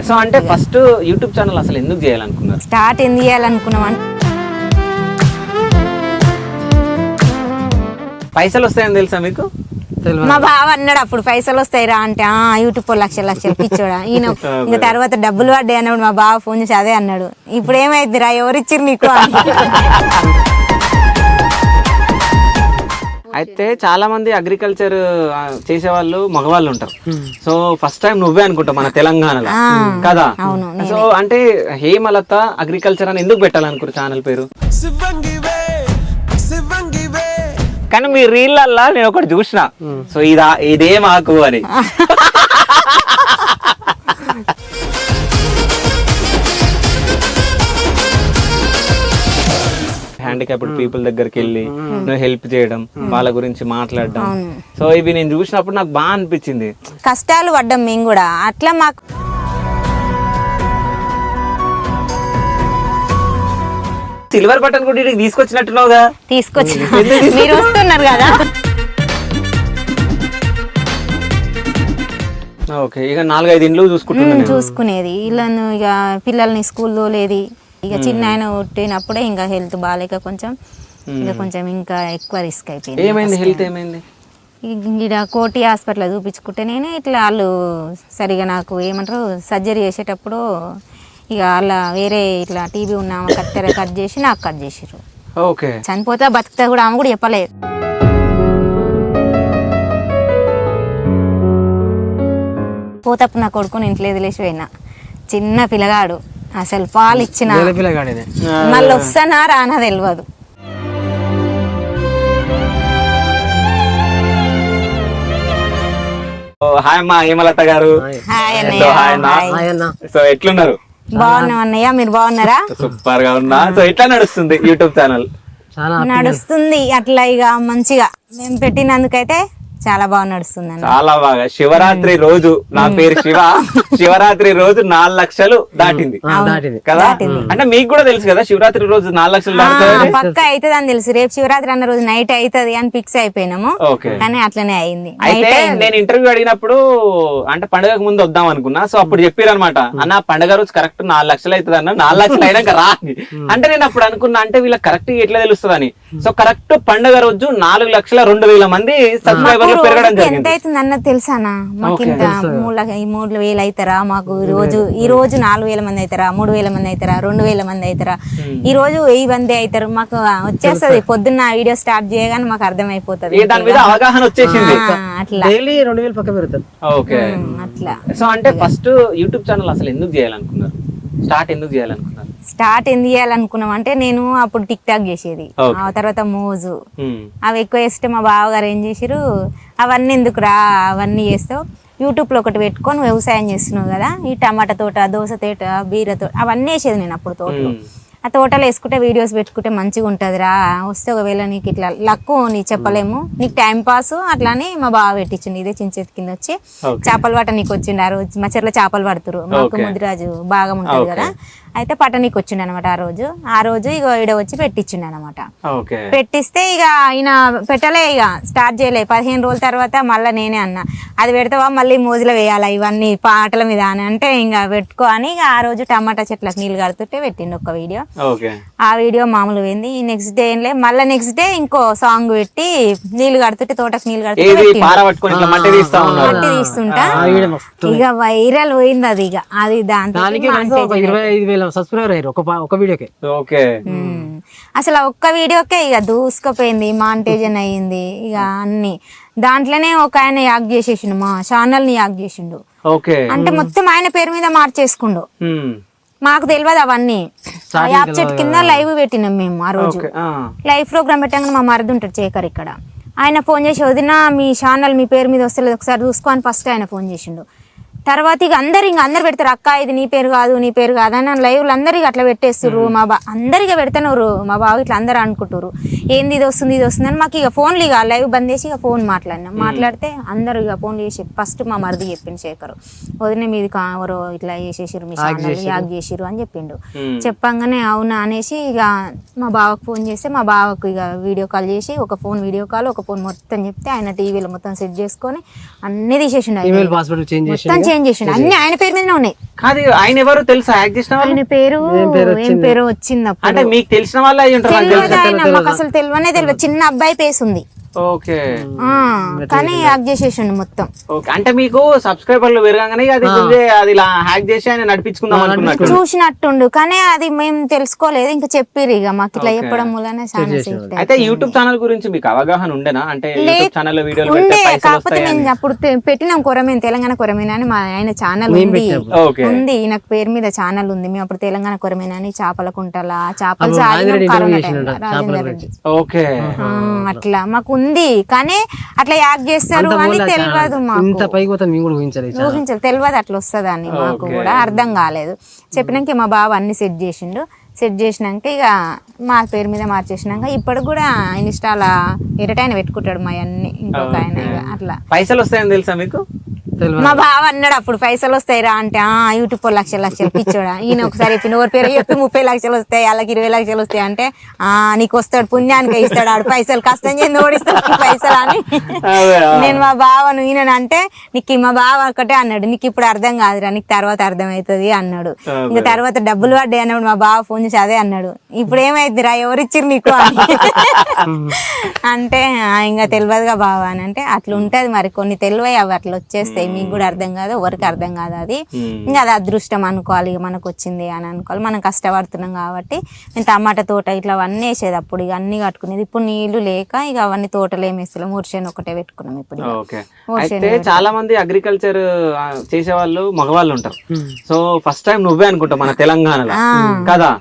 So అంటే first YouTube channel అసలు ఎందుకు చేయాలనుకున్నారు? స్టార్ట్ ఎందుకు చేయాలనుకున్నాం, పైసలు వస్తాయని తెలుసా మీకు? మా బావ అన్నాడు అప్పుడు పైసలు వస్తాయిరా అంటే యూట్యూబ్ లక్షలు పిచ్చోడా ఈయన. ఇంకా తర్వాత డబ్బులు పడ్డాయి అన్నప్పుడు మా బావ ఫోన్ చేసి అదే అన్నాడు, ఇప్పుడు ఏమైందిరా ఎవరిచ్చిర్రు నీకు అని. అయితే చాలా మంది అగ్రికల్చర్ చేసే వాళ్ళు మగవాళ్ళు ఉంటారు. సో ఫస్ట్ టైం నువ్వే అనుకుంటా మన తెలంగాణలో కదా. సో అంటే హేమలత అగ్రికల్చర్ అని ఎందుకు పెట్టాలనుకుంటారు ఛానల్ పేరు? కానీ మీ రీళ్ళల్లా నేను ఒకటి చూసిన, సో ఇదే మాకు అని. హ్యాండిక్యాప్డ్ పీపుల్ దగ్గరికి వెళ్ళి నువ్వు హెల్ప్ చేయడం, వాళ్ళ గురించి మాట్లాడడం, సో ఇవి నేను చూసినప్పుడు నాకు బాగా అనిపించింది. కష్టాలు పడ్డాం మేము కూడా అట్లా. మాకు సిల్వర్ బటన్ కూడా ఇక్కడికి తీసుకొచ్చినట్టున్నావుగా? తీసుకొచ్చిన మీరు వస్తున్నారు కదా. ఓకే, ఇక 4-5 ఇండ్లు చూసుకునేది ఇళ్ళను, ఇక పిల్లల్ని స్కూల్ తోలేది. ఇక చిన్న ఆయన పుట్టినప్పుడే ఇంకా హెల్త్ బాగాలేక కొంచెం ఇంకా ఎక్కువ రిస్క్ అయిపోయింది. ఏమైంది? హెల్త్ ఏమైంది? ఇక్కడ కోటి హాస్పిటల్ చూపించుకుంటే నేను ఇట్లా వాళ్ళు సరిగా నాకు ఏమంటారు సర్జరీ చేసేటప్పుడు ఇక అలా వేరే ఇట్లా టీబీ ఉన్న కత్తెర కట్ చేసి నాకు కట్ చేసిర్రు. ఓకే, చనిపోతా బతుకుతా కూడా ఆమె కూడా చెప్పలేదు. పోతప్పుడు నా కొడుకుని ఇంట్లో వదిలేసి పోయినా, చిన్న పిల్లగాడు, అసలు పాలు ఇచ్చిన మళ్ళీ వస్తానా రానా తెలియదు. హాయ్ అమ్మా హేమలత గారు. సో ఎట్లున్నారు? బాగున్నాం అన్నయ్య, మీరు బాగున్నారా? సూపర్ గా ఉన్నా. సో ఎట్లా నడుస్తుంది యూట్యూబ్ ఛానల్? నడుస్తుంది అట్లా ఇక మంచిగా. మేము పెట్టినందుకైతే చాలా బాగా నడుస్తుంది. చాలా బాగా. శివరాత్రి రోజు, నా పేరు శివ, శివరాత్రి రోజు 4 లక్షలు దాటింది కదా. అంటే మీకు కూడా తెలుసు కదా శివరాత్రి రోజు 4 లక్షలు దాటుతుంది పక్క అవుతుంది అని తెలుసు. రేపు శివరాత్రి అన్న రోజు నైట్ అవుతుంది అని ఫిక్స్ అయిపోయినాము, కానీ అట్లనే అయింది. అయితే నేను ఇంటర్వ్యూ అడిగినప్పుడు అంటే పండుగకు ముందు వద్దాం అనుకున్నా. సో అప్పుడు చెప్పారు అనమాట, అన్న పండుగ రోజు కరెక్ట్ 4 లక్షలు అవుతుంది అన్న, 4 లక్షలు అయినాక రా. అంటే నేను అప్పుడు అనుకున్నా అంటే వీళ్ళకి కరెక్ట్ ఎట్లా తెలుస్తుంది అని. సో కరెక్ట్ పండుగ రోజు 4,02,000 మంది సబ్స్క్రైబర్లు పెరగడం జరిగింది. ఎంత అవుతుంది అన్నది తెలుసానా? మాకు ఇంత 3,000 అవుతారా, మాకు ఈ రోజు 4,000 మంది అవుతారా, 3,000 మంది అవుతారా, 2,000 మంది అవుతారా, ఈ రోజు 1000 మంది అవుతారు. మాకు వచ్చేస్తుంది పొద్దున్న వీడియో స్టార్ట్ చేయగానే మాకు అర్థమైపోతుంది, దాని మీద అవగాహన వచ్చేసింది. అట్లా 2,000 పక్క పెరుగుతుంది. ఓకే, అట్లా. సో అంటే ఫస్ట్ యూట్యూబ్ ఛానల్ అసలు ఎందుకు చేయాలనుకున్నారు? స్టార్ట్ ఎందుకు చేయాలనుకున్నారు? స్టార్ట్ ఎందుకు చేయాలనుకున్నాం అంటే నేను అప్పుడు టిక్ టాక్ చేసేది, ఆ తర్వాత మోజు అవి ఎక్కువ చేస్తే మా బావగారు ఏం చేసిరు, అవన్నీ ఎందుకురా అవన్నీ చేస్తావు, యూట్యూబ్లో ఒకటి పెట్టుకొని వ్యవసాయం చేస్తున్నావు కదా, ఈ టమాటా తోట, దోస తోట, బీర తోట అవన్నీ వేసేది నేను అప్పుడు తోటలో. ఆ తోటలో వేసుకుంటే వీడియోస్ పెట్టుకుంటే మంచిగా ఉంటుందిరా, వస్తే ఒకవేళ నీకు ఇట్లా లక్కు నీ చెప్పలేము, నీకు టైం పాస్ అట్లానే మా బావ పెట్టించిండు. ఇదే చించేతి కింద వచ్చి చేపలు పట్ట నీకు వచ్చిండు. ఆ రోజు మా చెర్లో చేపలు పడుతురు, మాకు ముదిరాజు భాగం ఉంటుంది కదా, అయితే పట్టనీకి వచ్చిండు అనమాట. ఆ రోజు ఇక ఈడ వచ్చి పెట్టించిండు అనమాట. పెట్టిస్తే ఇక ఆయన పెట్టలే, ఇక స్టార్ట్ చేయలే. 15 రోజుల తర్వాత మళ్ళీ నేనే అన్నా, అది పెడతావా మళ్ళీ మోజులో వేయాలా ఇవన్నీ పాటల మీద అని అంటే, ఇంకా పెట్టుకో అని ఇక ఆ రోజు టమాటా చెట్లకు నీళ్ళు కడుతుంటే పెట్టిండు ఒక వీడియో. ఆ వీడియో మామూలు పోయింది. నెక్స్ట్ డే ఏం లే, మళ్ళీ నెక్స్ట్ డే ఇంకో సాంగ్ పెట్టి నీళ్ళు కడుతుంటే, తోటకు నీళ్ళు కడుతుంటే మట్టి తీస్తుంటా ఇక వైరల్ పోయింది అది. ఇక అది దాంతో సబ్స్క్రైబర్ అయ్యారు ఒక వీడియోకి. అసలు ఒక్క వీడియోకే ఇక దూసుకుపోయింది, మానిటైజేషన్ అయ్యింది. ఇక అన్ని దాంట్లోనే ఒక ఆయన యాక్ చేసేసిండు, మా ఛానల్ ని యాక్ చేసిండు. అంటే మొత్తం ఆయన పేరు మీద మార్చేసుకుండు, మాకు తెలియదు అవన్నీ. యాప్ చెట్టు కింద లైవ్ పెట్టినాం మేము. ఆ రోజు లైవ్ ప్రోగ్రామ్ పెట్టాక మా మరిది ఉంటాడు శేఖర్ ఇక్కడ, ఆయన ఫోన్ చేసి వదినా మీ ఛానల్ మీ పేరు మీద వస్తలేదు ఒకసారి చూసుకో అని ఫస్ట్ ఆయన ఫోన్ చేసిండు. తర్వాత ఇక అందరు పెడతారు, అక్క ఇది నీ పేరు కాదు నీ పేరు కాదు అని లైవ్లు అందరికి అట్లా పెట్టేస్తుర్రు. మా అందరిగా పెడతాను మా బావ ఇట్లా అందరు అనుకుంటారు, ఏంది ఇది వస్తుంది అని. మాకు ఇక ఫోన్లు ఇక లైవ్ బంద్ చేసి ఇక ఫోన్ మాట్లాడితే అందరు ఇక ఫోన్లు చేసి ఫస్ట్ మా మరిది చెప్పిండు శేఖర్, వదిన మీది ఎవరో ఇట్లా చేసేసారు మీ ఛానల్ యాగ్ చేసిరు అని చెప్పిండు. చెప్పంగానే అవునా అనేసి ఇక మా బావకు ఫోన్ చేస్తే మా బావకు ఇక వీడియో కాల్ చేసి ఒక ఫోన్ వీడియో కాల్ ఒక ఫోన్ మొత్తం చెప్తే ఆయన టీవీలో మొత్తం సెట్ చేసుకొని అన్ని తీసేసిండు, మొత్తం చేంజ్ చేసిండు, అన్ని ఆయన పేరు మీదనే ఉన్నాయి. కాదు ఆయన ఎవరు తెలుసా యాక్ట్ చేసిన వాళ్ళు? ఆయన పేరు ఏం పేరు వచ్చింది అప్పుడు. అంటే మీకు తెలిసిన వాళ్ళు అయ్యి ఉంటారు నాకు తెలియదు ఆయన, మాకు అసలు తెలియనే తెలియదు. చిన్న అబ్బాయి పేసు ఉంది ఓకే కానీ యాక్ట్ చేసేసిండు మొత్తం. ఓకే అంటే మీకు సబ్స్క్రైబర్లు పెరగానే అది అది ఇలా హ్యాక్ చేసి ఆయన నడిపించుకుందాం అనుకున్నట్టు చూసినట్టుండు, కానీ అది మేము తెలుసుకోలేదు. ఇంకా చెప్పిర్రు ఇక మాకు ఇట్లా చెప్పడం వల్లనే చాలా సేఫ్టీ. అయితే యూట్యూబ్ ఛానల్ గురించి మీకు అవగాహన ఉండేనా? అంటే యూట్యూబ్ ఛానల్ లో వీడియోలు ఉండే, పెడితే పైసలు కాకపోతే వస్తాయని? నేను అప్పుడు పెట్టినాం కొరమేను, తెలంగాణ కొరమేనా అని మా ఆయన ఛానల్ ఉంది. ఓకే ఉంది నాకు పేరు మీద ఛానల్ ఉంది. మేము అప్పుడు తెలంగాణ కొరమేనా అని చేపల కుంటల చేపలు సాగినాం కరోనా టైంలో, రాజేందర్ రెడ్డి. ఓకే అట్లా మాకు ఉంది, కానీ అట్లా యాక్ట్ చేస్తారు అని తెలియదు మాకు. ఊహించాలి తెలియదు అట్లా వస్తుందని మాకు కూడా అర్థం కాలేదు. చెప్పినాక మా బావ అన్ని సెట్ చేసిండు. సెట్ చేసినాక ఇక మా పేరు మీద మార్చేసినాక ఇప్పుడు కూడా ఇన్స్టాలా ఎరటైన పెట్టుకుంటాడు మా అన్ని. ఇంకొక ఆయన ఇక అట్లా పైసలు వస్తాయని తెలుసా మీకు? మా బావ అన్నాడు అప్పుడు పైసలు వస్తాయిరా అంటే, యూట్యూబ్ లక్షలు పిచ్చోడా. ఈయన ఒకసారి చెప్పిన ఎవరి పేరు చెప్పి 30 లక్షలు వస్తాయి, వాళ్ళకి 20 లక్షలు వస్తాయి అంటే, నీకు వస్తాడు పుణ్యానికి ఇస్తాడు ఆడు పైసలు, కష్టం చేసి ఓడిస్తాడు పైసలు అని. నేను మా బావను ఈయన అంటే, నీకు మా బావ ఒకటే అన్నాడు, నీకు ఇప్పుడు అర్థం కాదురా, నీకు తర్వాత అర్థమవుతుంది అన్నాడు. ఇంకా తర్వాత డబ్బులు పడ్డాయి అన్నాడు. మా బావ ఫోన్ చేసి అదే అన్నాడు, ఇప్పుడు ఏమైద్దిరా ఎవరిచ్చిరు నీకు అని అంటే, ఇంకా తెలియదుగా బావ అని అంటే, అట్లా ఉంటది మరి కొన్ని తెలివై అవి అట్లా వచ్చేస్తాయి. మీకు కూడా అర్థం కాదు, ఎవరికి అర్థం కాదు. అది ఇంకా అది అదృష్టం అనుకోవాలి, ఇక మనకు వచ్చింది అని అనుకోవాలి. మనం కష్టపడుతున్నాం కాబట్టి. నేను టమాటా తోట ఇట్లా అవన్నీ వేసేది అప్పుడు, ఇక అన్ని కట్టుకునేది. ఇప్పుడు నీళ్లు లేక ఇక అవన్నీ తోటలు ఏమి వేస్తాం, ఊర్చేను ఒకటే పెట్టుకున్నాం ఇప్పుడు. అయితే చాలా మంది అగ్రికల్చర్ చేసే వాళ్ళు మగవాళ్ళు ఉంటారు. సో ఫస్ట్ టైం నువ్వే అనుకుంటా మన తెలంగాణలో కదా.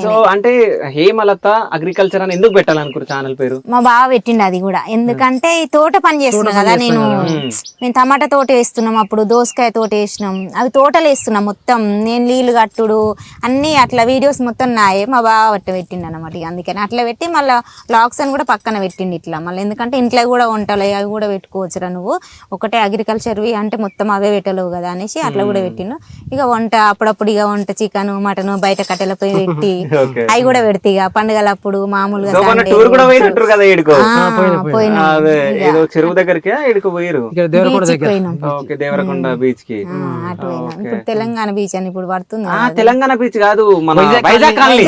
సో అంటే హేమలత అగ్రికల్చర్ అని ఎందుకు పెట్టాలనుకున్నారు ఛానల్ పేరు? మా బావ పెట్టిండు అది కూడా, ఎందుకంటే ఈ తోట పని చేస్తున్నా కదా నేను టమాటా తోట వేస్తున్నాం, అప్పుడు దోసకాయ తోట వేసినాం, అవి తోటలు వేస్తున్నాం మొత్తం. నేను నీళ్లు కట్టుడు అన్ని అట్లా వీడియోస్ మొత్తం నాయే. మా బావ అట్లా పెట్టిండు అనమాట. అందుకని అట్లా పెట్టి మళ్ళీ లాక్స్ అని కూడా పక్కన పెట్టిండు ఇట్లా. మళ్ళీ ఎందుకంటే ఇంట్లో కూడా వంటలు అవి కూడా పెట్టుకోవచ్చురా, నువ్వు ఒకటే అగ్రికల్చర్వి అంటే మొత్తం అవే పెట్టలేవు కదా అనేసి అట్లా కూడా పెట్టిండు. ఇక వంట అప్పుడప్పుడు ఇక వంట చికెన్ మటన్ బయట కట్టెల పోయి పెట్టి అవి కూడా పెడితే ఇక పండుగలప్పుడు మామూలుగా చెరువు దగ్గరికి పోయినాం. దేవరకొండ బీచ్ కి. ఇప్పుడు తెలంగాణ బీచ్ అని ఇప్పుడు పడుతుంది. తెలంగాణ బీచ్ కాదు, మన వైజాగ్ కాలనీ.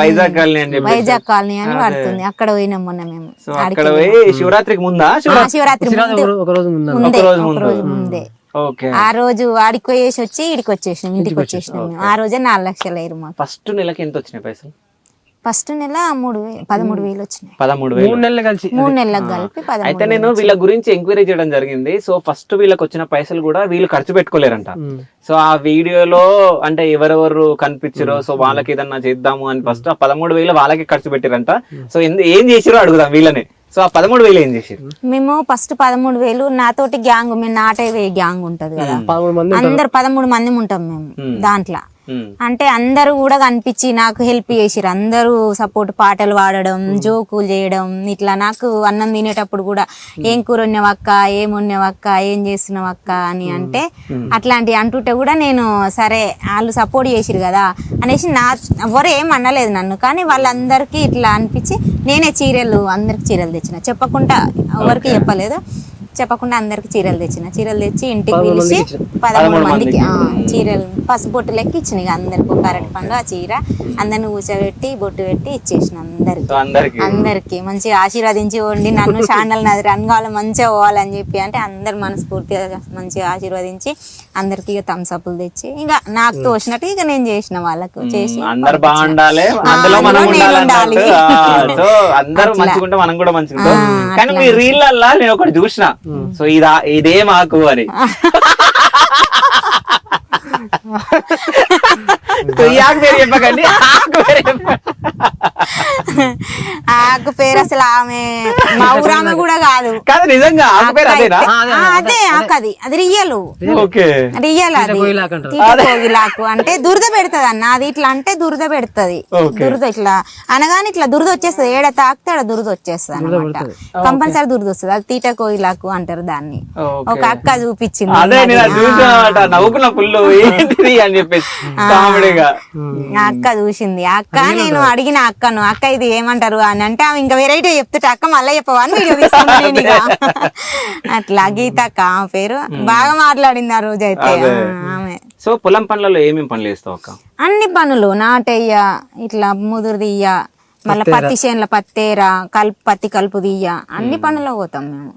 వైజాగ్ కాలనీ అని వైజాగ్ కాలనీ అని పడుతుంది. అక్కడ పోయినాం మొన్న మేము. అక్కడ పోయి శివరాత్రికి ముందా? శివరాత్రి ముందే. ఆ రోజు ఆడికి పోయేసి వచ్చి ఇడికి వచ్చేసినాం, ఇంటికి వచ్చేసినాం మేము. ఆ రోజే 4 లక్షలు అయ్యారు మాకు. ఫస్ట్ నెలకి ఎంత వచ్చినాయి పైసలు? ఫస్ట్ నెల 13,000 వచ్చినాయి. 13,000 3 నెలలు కలిసి 3 నెలలకు కలిపి 13,000. అయితే నేను వీళ్ళ గురించి ఎంక్వైరీ చేయడం జరిగింది. సో ఫస్ట్ వీళ్ళకి వచ్చిన పైసలు కూడా వీళ్ళు ఖర్చు పెట్టుకోలేరంట. సో ఆ వీడియోలో అంటే ఎవరెవరు కనిపించారో సో వాళ్ళకి ఏదన్నా చేద్దాము అని ఫస్ట్ ఆ 13,000 వాళ్ళకి ఖర్చు పెట్టారంట. సో ఏం చేసిరో అడుగుదాం వీళ్ళని. సో ఆ 13,000 ఏం చేసారు? మేము ఫస్ట్ 13,000 నాతోటి గ్యాంగ్, మేము నాటైవే గ్యాంగ్ ఉంటది కదా, అందరు 13 మంది ఉంటాం మేము దాంట్లో. అంటే అందరూ కూడా కనిపించి నాకు హెల్ప్ చేసిరు. అందరూ సపోర్ట్, పాటలు పాడడం, జోకులు చేయడం ఇట్లా. నాకు అన్నం తినేటప్పుడు కూడా ఏం కూర వండినవక్క, ఏం వండినవక్క, ఏం చేస్తున్నావక్క అని అంటే అట్లాంటివి అంటుంటే కూడా నేను సరే వాళ్ళు సపోర్ట్ చేసిరు కదా అనేసి ఎవరు ఏం అనలేదు నన్ను. కానీ వాళ్ళందరికీ ఇట్లా అనిపించి నేనే అందరికి చీరలు తెచ్చిన, చెప్పకుండా ఎవరికి చెప్పలేదు, చెప్పకుండా అందరికి చీరలు తెచ్చి ఇంటికి పిలిచి 13 మందికి చీరలు పసుపు బొట్టు లెక్క ఇచ్చిన. అందరికి ఒక అరటి పండు ఆ చీర అందరిని కూర్చోబెట్టి బొట్టు పెట్టి ఇచ్చేసిన అందరికి మంచిగా ఆశీర్వదించి వండి నన్ను ఛానల్ నాది రన్ కావాలి మంచిగా పోవాలని చెప్పి అంటే అందరు మనస్ఫూర్తిగా మంచిగా ఆశీర్వదించి అందరికి ఇక థమ్స్అప్లు తెచ్చి ఇక నాకు తోచినట్టు ఇక నేను చేసిన వాళ్ళకు చేసి అందరు బాగుండాలి, అందులో మనం ఉండాలి. సో అందరూ మంచిగుంటే మనం కూడా మంచిగా. కానీ మీ రీళ్ళల్లా నేను ఒకటి చూసిన, సో ఇదే మాకు అని చెప్పకండి. ఆకు పేరు అసలు ఆమె మా ఊరామె కూడా కాదు. నిజంగా అదే ఆకది, అది రియల్ అది కోగిలాకు అంటే దురద పెడుతుంది అన్న. అది ఇట్లా అంటే దురద పెడుతుంది. దురద ఇట్లా అనగానే ఇట్లా దురద వచ్చేస్తుంది. ఏడ తాకితే ఆడ దురద వచ్చేస్తుంది అనమాట. కంపల్సరీ దురద వస్తుంది. అది తీట కోగిలాకు అంటారు దాన్ని. ఒక అక్క చూపించింది. అక్క చూసింది. అక్క నేను అడిగిన అడిగిన అక్కను, అక్క ఇది ఏమంటారు అని అంటే ఆమె ఇంకా వెరైటీ చెప్తుంటే అక్క మళ్ళీ చెప్పవా అని వీడియో తీసుకున్నాను నేను ఇక. అట్లా గీతక్క ఆమె పేరు, బాగా మాట్లాడింది ఆ రోజు అయితే ఆమె. సో పొలం పనులలో ఏమేమి పనులు చేస్తావు అక్క? అన్ని పనులు, నాటయ్య, ఇట్లా ముదురు తీయ, మళ్ళీ పత్తి చేనుల పత్తేర, పత్తి కలుపు తీయ, అన్ని పనుల్లో పోతాం మేము.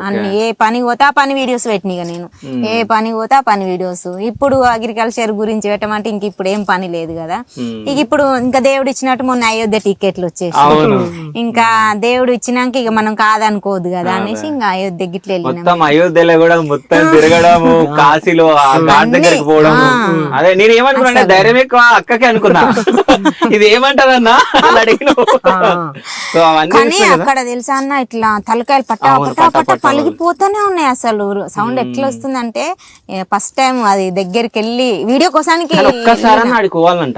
అన్ని ఏ పని పోతా ఆ పని వీడియోస్ పెట్టిన నేను, ఏ పని పోతా ఆ పని వీడియోస్. ఇప్పుడు అగ్రికల్చర్ గురించి పెట్టమంటే ఇంక ఇప్పుడు ఏం పని లేదు కదా. ఇక ఇప్పుడు ఇంకా దేవుడు ఇచ్చినట్టు మొన్న అయోధ్య టికెట్లు వచ్చేసి, ఇంకా దేవుడు ఇచ్చినాక ఇక మనం కాదనుకోవద్దు కదా అనేసి ఇంకా అయోధ్య గిట్ల వెళ్ళినాం. అయోధ్యలో కూడా మొత్తం తిరగడము, కాశీలో ఆ ఘాట్ దగ్గరికి పోవడం. అదే నేను ఏమనుకున్నా, ధైర్యం ఎక్కువ అక్కకే అనుకున్నా. ఇది ఏమంటారన్నా అడిగిన. కానీ అక్కడ తెలుసా అన్న, ఇట్లా తలకాయలు పట్ట పలిగిపోతూనే ఉన్నాయి. అసలు సౌండ్ ఎట్లా వస్తుందంటే ఫస్ట్ టైం అది దగ్గరికి వెళ్ళి వీడియో కోసానికి ఒక్కసారి ఆడుకోవాలంట,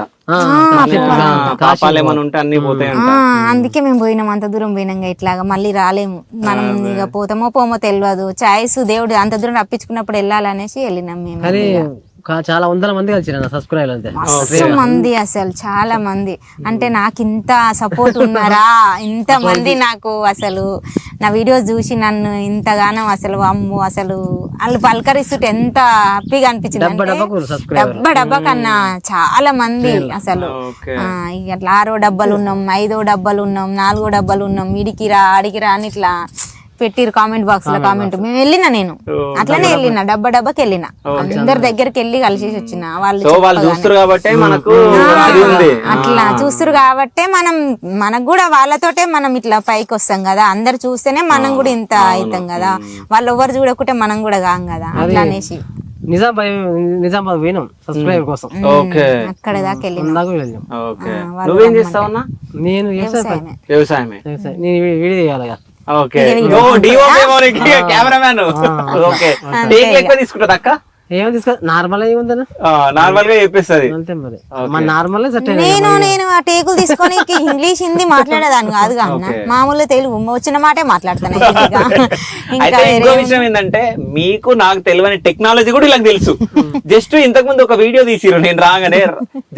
ఉంటే అన్ని పోతాయంట. అందుకే మేము పోయినాం, అంత దూరం పోయినాం. ఇట్లాగా మళ్ళీ రాలేము మనం, ఇక పోతామో పోమో తెలియదు. చాయిస్ దేవుడు అంత దూరం రప్పించుకున్నప్పుడు వెళ్ళాలనేసి వెళ్ళినాం మేము. చాలా వందల మంది కలిసి సబ్స్క్రైబ్ అంతే, మస్తు మంది, అసలు చాలా మంది. అంటే నాకు ఇంత సపోర్ట్ ఉన్నారా, ఇంత మంది నాకు అసలు నా వీడియోస్ చూసి నన్ను ఇంతగానో అసలు అమ్ము అసలు వాళ్ళు పలకరిస్తుంటే ఎంత హ్యాపీగా అనిపించింది. డబ్బా కన్నా చాలా మంది అసలు. ఇట్లా 6 డబ్బాలు ఉన్నాం, 5 డబ్బాలు ఉన్నాం, 4 డబ్బాలు ఉన్నాం, ఇడికిరా అడిగిరా అని ఇట్లా పెట్టిరు కామెంట్ బాక్స్ లో కామెంట్. మేము వెళ్ళినా, నేను అట్లనే వెళ్ళిన, డబ్బాకి వెళ్ళిన, అందరి దగ్గరికి వెళ్ళి కలిసేసి వచ్చిన. వాళ్ళు చూస్తారు కాబట్టి మనకు అట్లా చూస్తారు కాబట్టి మనకు కూడా వాళ్ళతోటే మనం ఇట్లా పైకి వస్తాం కదా. అందరు చూస్తేనే మనం కూడా ఇంత అవుతాం కదా, వాళ్ళు ఎవరు చూడకుంటే మనం కూడా కాం కదా. అట్లా అనేసి నిజామాబాద్ పోయినాం సబ్స్క్రైబర్ కోసం, అక్కడ దాకా వెళ్ళినాం. నువ్వేం చేస్తావన్నా? నేను వ్యవసాయమే. నేను వీడియో చేయాలి కదా. కెమెరామ్యాన్ ఎక్కువ తీసుకుంటా అక్క? ఏమో తీసుకో, నార్మల్ ఏముందన్నా, నార్మల్ గా చెప్పేస్తుంది అంతే. మరి నార్మల్ నేను ఆ టేకులు తీసుకొని ఇంగ్లీష్ హిందీ మాట్లాడేదాన్ని కాదు కానీ మామూలు తెలుగు వచ్చిన మాటే మాట్లాడతాను. అయితే ఇంకో విషయం ఏంటంటే, మీకు నాకు తెలియని టెక్నాలజీ కూడా ఇలా తెలుసు. జస్ట్ ఇంతకు ముందు ఒక వీడియో తీసిరు, నేను రాగానే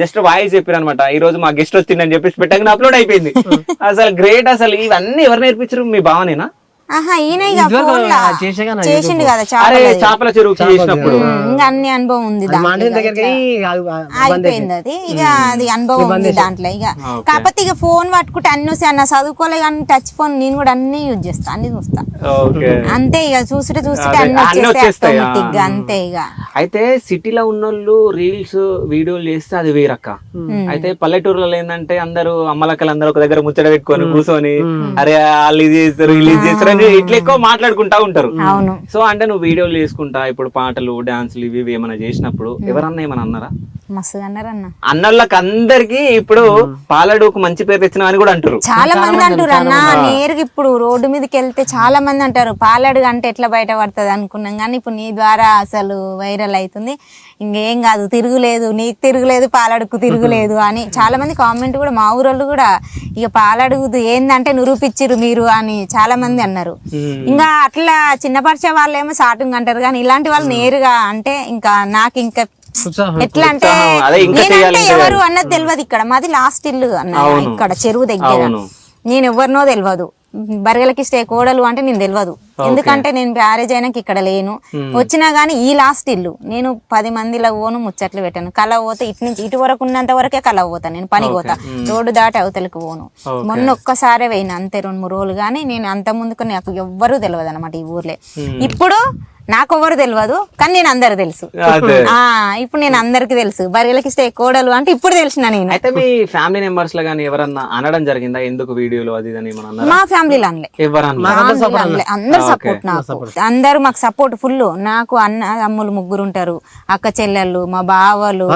జస్ట్ వాయిస్ చెప్పారు అనమాట, ఈ రోజు మా గెస్ట్ వచ్చిందని చెప్పేసి పెట్టగానే అప్లోడ్ అయిపోయింది. అసలు గ్రేట్. అసలు ఇవన్నీ ఎవరు నేర్పించారు? మీ భావనేనా? చేసిండు కదా చేపల చెరువు చేసినప్పుడు, ఇంకా అన్ని అనుభవం ఉంది, అయిపోయింది అది. ఇక అది అనుభవం ఉంది దాంట్లో. ఇక కాకపోతే ఇక ఫోన్ పట్టుకుంటే అన్ని వస్తాయి అన్న, చదువుకోలే కానీ టచ్ ఫోన్ నేను కూడా అన్ని యూజ్ చేస్తా, అన్ని చూస్తా అంతే. ఇక చూస్తుంటే అన్ని వచ్చేస్తాయి ఆటోమేటిక్ గా, అంతే. ఇక అయితే సిటీలో ఉన్నోళ్ళు రీల్స్ వీడియోలు చేస్తే అది వేరక్క. అయితే పల్లెటూరులో ఏంటంటే అందరూ అమ్మలక్కలు అందరూ ఒక దగ్గర ముచ్చట పెట్టుకొని కూర్చొని, అరే వాళ్ళు ఇది చేస్తారు వీళ్ళు ఇది చేస్తారు ఇట్లా ఎక్కువ మాట్లాడుకుంటా ఉంటారు. సో అంటే నువ్వు వీడియోలు చేసుకుంటా ఇప్పుడు పాటలు డాన్సులు ఇవి ఏమైనా చేసినప్పుడు ఎవరన్నా ఏమన్నా అన్నారా? అన్నోళ్ళకి అందరికి ఇప్పుడు పాలడుకు మంచి పేరు తెచ్చినా అని కూడా అంటారు. చాలా మంది అంటారు అన్న, నేరుగా ఇప్పుడు రోడ్డు మీదకి వెళ్తే చాలా మంది అంటారు పాలడుగు అంటే ఎట్లా బయటపడుతుంది అనుకున్నాం, కానీ ఇప్పుడు నీ ద్వారా అసలు వైరల్ అవుతుంది. ఇంకేం కాదు, తిరుగులేదు, నీకు తిరుగులేదు, పాలడుకు తిరుగులేదు అని చాలా మంది కామెంట్ కూడా, మా ఊరోళ్ళు కూడా ఇక పాలడుగు ఏందంటే నిరూపించిరు మీరు అని చాలా మంది అన్నారు. ఇంకా అట్లా చిన్నపరిచే వాళ్ళు ఏమో సాటుంగ్ అంటారు, కానీ ఇలాంటి వాళ్ళు నేరుగా అంటే ఇంకా నాకు ఇంకా ఎట్లా అంటే నేనంటే ఎవరు అన్నది తెలియదు. ఇక్కడ మాది లాస్ట్ ఇల్లు అన్న, ఇక్కడ చెరువు దగ్గర. నేను ఎవరినో తెలియదు, బరగలకి స్టే కోడలు అంటే నేను తెలియదు, ఎందుకంటే నేను మ్యారేజ్ అయినాక ఇక్కడ లేను. వచ్చినా గానీ ఈ లాస్ట్ ఇల్లు. నేను 10 మందిలో పోను, ముచ్చట్లు పెట్టాను. కల పోతే ఇటు నుంచి ఇటు వరకు ఉన్నంత వరకే కల పోతా, నేను పని పోతా, రోడ్డు దాటి అవతలకి పోను. మొన్న ఒక్కసారే పోయినా అంతే, 2-3 రోజులు. కానీ నేను అంత ముందుకు నాకు ఎవ్వరూ తెలియదు అనమాట ఈ ఊర్లే. ఇప్పుడు నాకు ఎవరు తెలియదు, కానీ నేను అందరు తెలుసు. ఇప్పుడు నేను అందరికి తెలుసు, బరిగలకి స్టే కోడలు అంటే ఇప్పుడు తెలిసిన నేను. అయితే మీ ఫ్యామిలీ మెంబర్స్ లో గానీ ఎవరన్నా అనడం జరిగిందా ఎందుకు వీడియోలు అది మా ఫ్యామిలీలో అనలే, అందరు సపోర్ట్, నాకు అందరు మాకు సపోర్ట్ ఫుల్. నాకు అన్నదమ్ములు 3 ఉంటారు, అక్క చెల్లెళ్ళు, మా బావలు,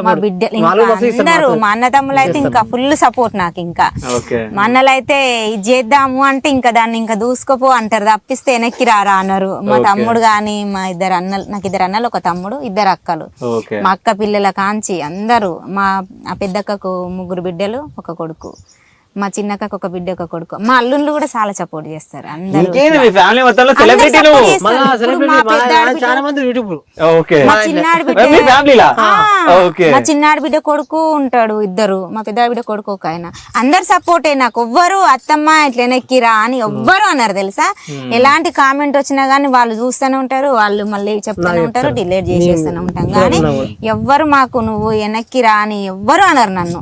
మా బిడ్డలు, అందరు మా అన్న తమ్ములు అయితే ఇంకా ఫుల్ సపోర్ట్ నాకు. ఇంకా మా అన్నలు అయితే ఇది చేద్దాము అంటే ఇంకా దాన్ని ఇంకా దూసుకోపో అంటారు, తప్పిస్తే వెనక్కి రారా అన్నారు. మా తమ్ముడు కానీ మా 2 అన్నలు, నాకు 2 అన్నలు 1 తమ్ముడు 2 అక్కలు, మా అక్క పిల్లల కాంచి అందరూ, మా పెద్దక్కకు 3 బిడ్డలు 1 కొడుకు, మా చిన్నక్కకు ఒక బిడ్డ ఒక కొడుకు, మా అల్లుళ్ళు కూడా చాలా సపోర్ట్ చేస్తారు అందరూ. ఇంకేంది మీ ఫ్యామిలీ మొత్తంలో సెలబ్రిటీ అందరూ నువ్వు. support చేస్తారు. మళ్ళా ఇప్పుడు సెలబ్రిటీ మా పెద్ద ఆడబిడ్డ- చాలా మంది యూట్యూబ్ ఓకే మా చిన్నాడి బిడ్డ మీ ఫ్యామిలీలా ఓకే మా చిన్నాడి బిడ్డ కొడుకు ఉంటాడు, ఇద్దరు. మా పెద్ద బిడ్డ కొడుకు ఒక ఆయన. అందరు సపోర్టే నాకు. ఎవ్వరు అత్తమ్మ ఇట్లా ఎక్కిరా అని ఎవ్వరు అన్నారు తెలుసా. ఎలాంటి కామెంట్ వచ్చినా గానీ వాళ్ళు చూస్తూనే ఉంటారు, వాళ్ళు మళ్ళీ చెప్తూనే ఉంటారు, డిలీట్ చేసేస్తూనే ఉంటాం. కానీ ఎవ్వరు మాకు నువ్వు వెనక్కిరా అని ఎవ్వరు అన్నారు నన్ను.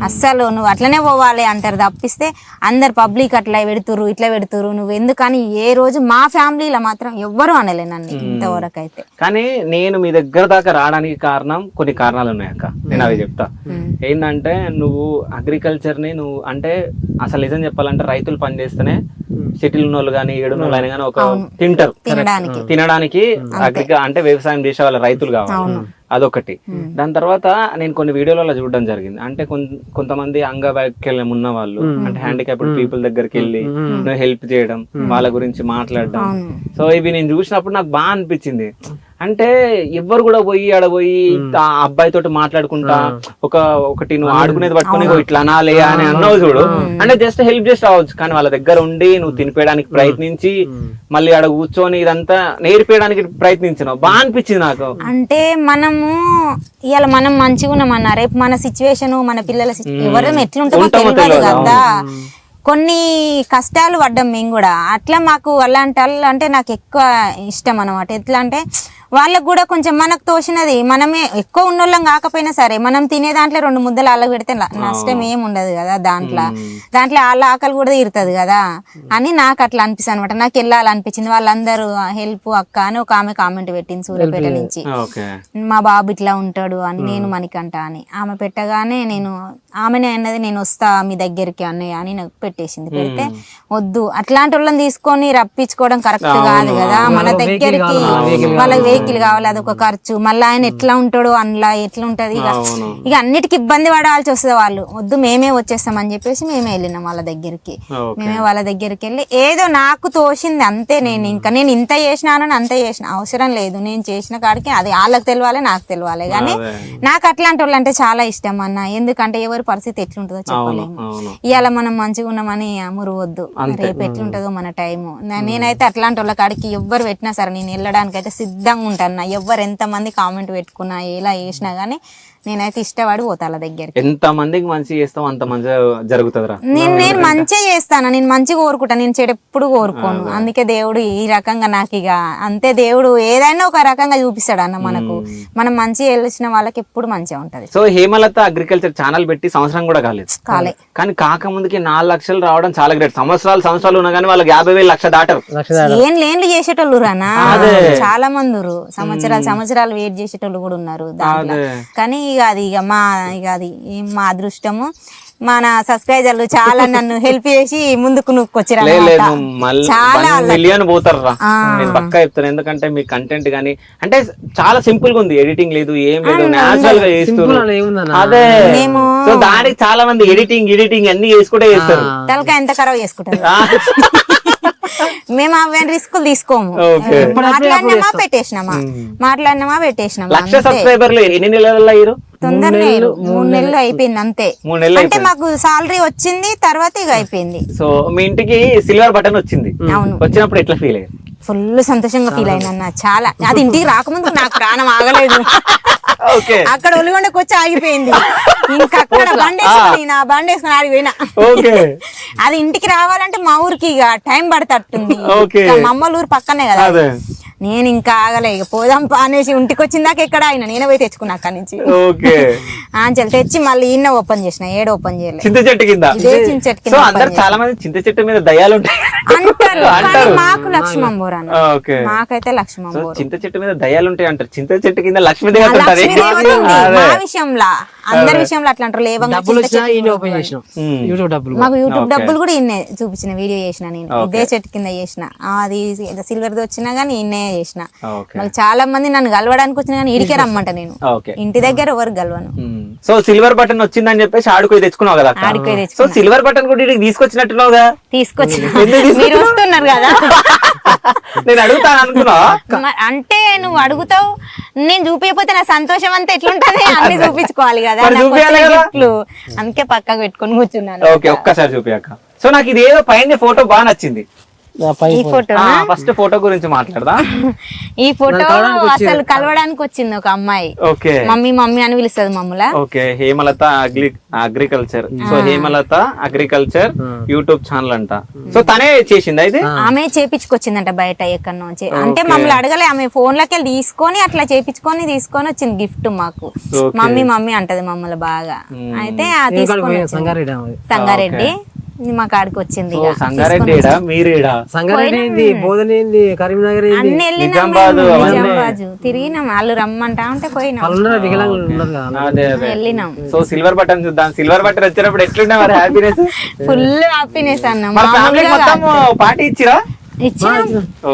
అస్సలు నువ్వు అట్లనే పోవాలి అంటారు తప్పిస్తే అందరు పబ్లిక్ అట్లా పెడుతురు ఇట్లా పెడుతురు నువ్వు ఎందుకని ఏ రోజు మా ఫ్యామిలీలో మాత్రం ఎవ్వరు అనలే నన్ను ఇంతవరకు అయితే. కానీ నేను మీ దగ్గర దాకా రావడానికి కారణం కొన్ని కారణాలు ఉన్నాయి అక్క, నేను అవి చెప్తా. ఏంటంటే నువ్వు అగ్రికల్చర్ ని నువ్వు అంటే అసలు నిజం చెప్పాలంటే రైతులు పని చేస్తేనే సిటీలు ఉన్న వాళ్ళు కానీ ఏడు వాళ్ళు కానీ ఒక తింటారు, తినడానికి అంటే వ్యవసాయం చేసే వాళ్ళ రైతులు కావాలి, అదొకటి. దాని తర్వాత నేను కొన్ని వీడియోలలో చూడడం జరిగింది. అంటే కొంతమంది అంగవైకల్యం ఉన్న వాళ్ళు అంటే హ్యాండిక్యాప్డ్ పీపుల్ దగ్గరికి వెళ్ళి నువ్వు హెల్ప్ చేయడం, వాళ్ళ గురించి మాట్లాడడం. సో ఇవి నేను చూసినప్పుడు నాకు బాగా అనిపించింది. అంటే ఎవ్వరు కూడా పోయి ఆడపోయి ఆ అబ్బాయి తోటి మాట్లాడుకుంటా ఒకటి నువ్వు ఆడుకునేది పట్టుకుని ఇట్లా అనాలి అని అన్నావు చూడు. అంటే జస్ట్ హెల్ప్ చేసి రావచ్చు, కానీ వాళ్ళ దగ్గర ఉండి నువ్వు తినిపేయడానికి ప్రయత్నించి మళ్ళీ ఆడ కూర్చొని ఇదంతా నేర్పేయడానికి ప్రయత్నించినావు. బాగా అనిపించింది నాకు. అంటే మనము ఇవాళ మనం మంచిగా ఉన్నామన్నా రేపు మన సిచ్యువేషన్ మన పిల్లల ఎవరైనా ఎట్లుంటుందో తెలియదు కదా. కొన్ని కష్టాలు పడ్డాం మేము కూడా. అట్లా మాకు అలాంటి వాళ్ళు అంటే నాకు ఎక్కువ ఇష్టం అనమాట. ఎట్లా అంటే వాళ్ళకు కూడా కొంచెం మనకు తోచినది మనమే ఎక్కువ ఉన్నోళ్ళం కాకపోయినా సరే మనం తినే దాంట్లో 2 ముద్దలు వాళ్ళకి పెడితే నష్టం ఏమి ఉండదు కదా. దాంట్లో వాళ్ళ ఆకలి కూడా తీరుతుంది కదా అని నాకు అట్లా అనిపిస్తుంది అనమాట. నాకు వెళ్ళాలనిపించింది. వాళ్ళందరూ హెల్ప్ అక్క అని ఒక ఆమె కామెంట్ పెట్టింది సూర్యాపేట నుంచి, మా బాబు ఇట్లా ఉంటాడు అని, నేను మణికంఠ అని ఆమె పెట్టగానే నేను ఆమెనే అన్నది నేను వస్తా మీ దగ్గరికి అన్నయ్య అని నాకు పెట్టేసింది. పెడితే వద్దు అట్లాంటి వాళ్ళని తీసుకొని రప్పించుకోవడం కరెక్ట్ కాదు కదా. మన దగ్గరికి వాళ్ళకి వెహికల్ కావాలి, అదొక ఖర్చు. మళ్ళీ ఆయన ఎట్లా ఉంటాడో అందులో ఎట్లా ఉంటది, ఇక అన్నిటికీ ఇబ్బంది పడాల్సి వస్తుంది. వాళ్ళు వద్దు మేమే వచ్చేస్తామని చెప్పేసి మేమే వెళ్ళినాం వాళ్ళ దగ్గరికి. మేమే వాళ్ళ దగ్గరికి వెళ్ళి ఏదో నాకు తోచింది అంతే. నేను ఇంత చేసినానని అంతే చేసిన అవసరం లేదు. నేను చేసిన కాడికి అది వాళ్ళకి తెలియాలి నాకు తెలియాలి. కానీ నాకు అట్లాంటి వాళ్ళు అంటే చాలా ఇష్టం అన్న. ఎందుకంటే ఎవరి పరిస్థితి ఎట్లుంటుందో చెప్పలేము. ఇవాళ మనం మంచిగా ఉన్నామని మురువద్దు, రేపు ఎట్లుంటుందో మన టైము. నేనైతే అట్లాంటి వాళ్ళ కాడికి ఎవ్వరు పెట్టినా సరే నేను వెళ్ళడానికి అయితే సిద్ధంగా ఉంటాను. ఎవ్వరు ఎంత మంది కామెంట్ పెట్టుకున్నా ఎలా చేసినా గానీ నేనైతే ఇష్టపడి పోతా వాళ్ళ దగ్గరికి. ఎంత మందికి మంచి చేస్తావు అంత మంచిగా జరుగుతుందిరా. నేను మంచిగా చేస్తాను, నేను మంచిగా కోరుకుంటాను, నేను చెడు ఎప్పుడు కోరుకోను. అందుకే దేవుడు ఈ రకంగా నాకు ఇక అంతే. దేవుడు ఏదైనా ఒక రకంగా చూపిస్తాడు అన్న మనకు. మనం మంచిగా వెళ్ళిన వాళ్ళకి ఎప్పుడు మంచిగా ఉంటది. సో హేమలత అగ్రికల్చర్ ఛానల్ పెట్టి సంవత్సరం కూడా కాలే, కానీ కాకముందుకి 4 లక్షలు రావడం చాలా గ్రేట్. సంవత్సరాలు ఉన్నా కానీ వాళ్ళకి 50,000 లక్ష దాటరు. లేన్లు చేసేటోళ్ళు రానా చాలా మంది సంవత్సరాలు వెయిట్ చేసేటోళ్ళు కూడా ఉన్నారు దాంట్లో. కానీ ఇక అది మా అదృష్టము. మన సబ్స్క్రైబర్లు చాలా నన్ను హెల్ప్ చేసి ముందుకు నూక్కొచ్చారు. మిలియన్ పోతారు రా, నేను పక్కా చెప్తాను. ఎందుకంటే మీ కంటెంట్ గానీ అంటే చాలా సింపుల్ గా ఉంది, ఎడిటింగ్ లేదు ఏం లేదు, నేచురల్ గా చేస్తున్నారు. అదే సో దానికి చాలా మంది ఎడిటింగ్ అన్ని చేసుకుంటే చేస్తారు. తలకాయ ఎంత ఖరాబ్ చేసుకుంటారు. మేము అవే రిస్కులు తీసుకోము. మాట్లాడినామా పెట్టేసినామా. 1,00,000 సబ్స్క్రైబర్లు ఎన్ని నెలల్లో అయ్యారు? తొందరగా 3 నెలలు అయిపోయింది అంతే. అంటే మాకు సాలరీ వచ్చింది తర్వాత ఇక అయిపోయింది. సో మీ ఇంటికి సిల్వర్ బటన్ వచ్చింది, వచ్చినప్పుడు ఎట్లా ఫీల్ అయ్యారు? ఫుల్ సంతోషంగా ఫీల్ అయినా చాలా. అది ఇంటికి రాకముందు నాకు ప్రాణం ఆగలేదు. అక్కడ ఒలిగొండకు వచ్చి ఆగిపోయింది. ఇంకా అక్కడ బండి వేసుకుని ఆగిపోయినా. అది ఇంటికి రావాలంటే మా ఊరికి ఇక టైం పడతట్టుంది. మా అమ్మల ఊరు పక్కనే కదా. నేను ఇంకా ఆగలే, ఇక పోదాం అనేసి ఇంటికి వచ్చిందాక ఎక్కడ ఆయన నేనే పోయి తెచ్చుకున్నా అక్కడి నుంచి. ఆంచెలు తెచ్చి మళ్ళీ ఈయన ఓపెన్ చేసిన, ఏడు ఓపెన్ చేయలేదు. చింత చెట్టు కింద చాలా మంది చింత చెట్టు మీద దయ్యాలు ఉంటాయి అంటారు. మాకు లక్ష్మం బోరా, మాకైతే లక్ష్మం బోరా. చింత చెట్టు మీద దయ్యాలు ఉంటాయి అంటారు, చింత చెట్టు కింద లక్ష్మీదేవత ఉంటుంది. మా విషయంలో అందరి విషయంలో అట్లా అంటారు. మాకు యూట్యూబ్ డబ్బులు కూడా ఇన్నే చూపించిన వీడియో చేసిన నేను. ఇదే చెట్టు కింద చేసిన. అది సిల్వర్ ది వచ్చినా గానీ ఇన్నే చేసిన. మళ్ళీ చాలా మంది నన్ను కలవడానికి వచ్చినా కానీ ఇడికే రమ్మంట. నేను ఇంటి దగ్గర ఎవరు గెలవను. సో సిల్వర్ బటన్ వచ్చిందని చెప్పేసి ఆడుకోయి తెచ్చుకున్నావు కదా అక్క? ఆడిపోయి సో తెచ్చుకున్నా. సిల్వర్ బటన్ కూడా ఇక్కడికి తీసుకొచ్చినట్టున్నావుగా? తీసుకొచ్చిన ఎందుకు తీసుకొచ్చినావు? మీరు వస్తున్నారు కదా నేను అడుగుతాను అనుకున్నా. అంటే నువ్వు అడుగుతావు, నేను చూపించకపోతే నా సంతోషం అంతా ఎట్లుంటది, అన్ని చూపించుకోవాలి కదా, మరి నాకు చూపియాలి వచ్చిన కదా. గిఫ్ట్లు. అందుకే పక్కకు పెట్టుకొని కూర్చున్నాను. ఓకే, ఒక్కసారి చూపియాక. సో నాకు ఇది ఏదో పైన ఫోటో బాగా నచ్చింది. ఈ ఫోటో ఫస్ట్ ఫోటో గురించి మాట్లాడదా? ఈ ఫోటో అసలు కలవడానికి వచ్చింది ఒక అమ్మాయి. ఓకే మమ్మీ మమ్మీ అని పిలుస్తుంది మమ్మల్ని. Okay, Hemalatha agriculture. So Hemalatha agriculture YouTube channel అంట. సో తనే చేసింది అయితే? ఆమె చేపించుకొచ్చిందంట బయట ఎక్కడి నుంచి. అంటే మమ్మల్ని అడగలే, ఆమె ఫోన్ లోకి వెళ్ళి తీసుకొని అట్లా చేపించుకొని తీసుకొని వచ్చింది గిఫ్ట్ మాకు. మమ్మీ మమ్మీ అంటది మమ్మల్ని బాగా. అయితే తీసుకొని సంగారెడ్డి మా కాడికి వచ్చింది. ఇక. సంగారెడ్డి మీరేడా? సంగారెడ్డి ఏంది, బోధన ఏంది, కరీంనగర్ ఏంది, అన్ని వెళ్ళినాం మేము, నిజామాబాద్ తిరిగినాం. వాళ్ళు రమ్మంటా ఉంటే పోయినాం, వాళ్ళున్నారు వికలాంగులు ఉన్నారు కదా. అదే అదే. వెళ్ళినాం. సో సిల్వర్ బటన్ చూద్దాం. సిల్వర్ బటన్ వచ్చినప్పుడు ఎట్లుండే మరి హ్యాపీనెస్? ఫుల్ హ్యాపీనెస్ అన్న. మరి ఫ్యామిలీ మొత్తం పార్టీ ఇచ్చిరా? ఇచ్చినాం.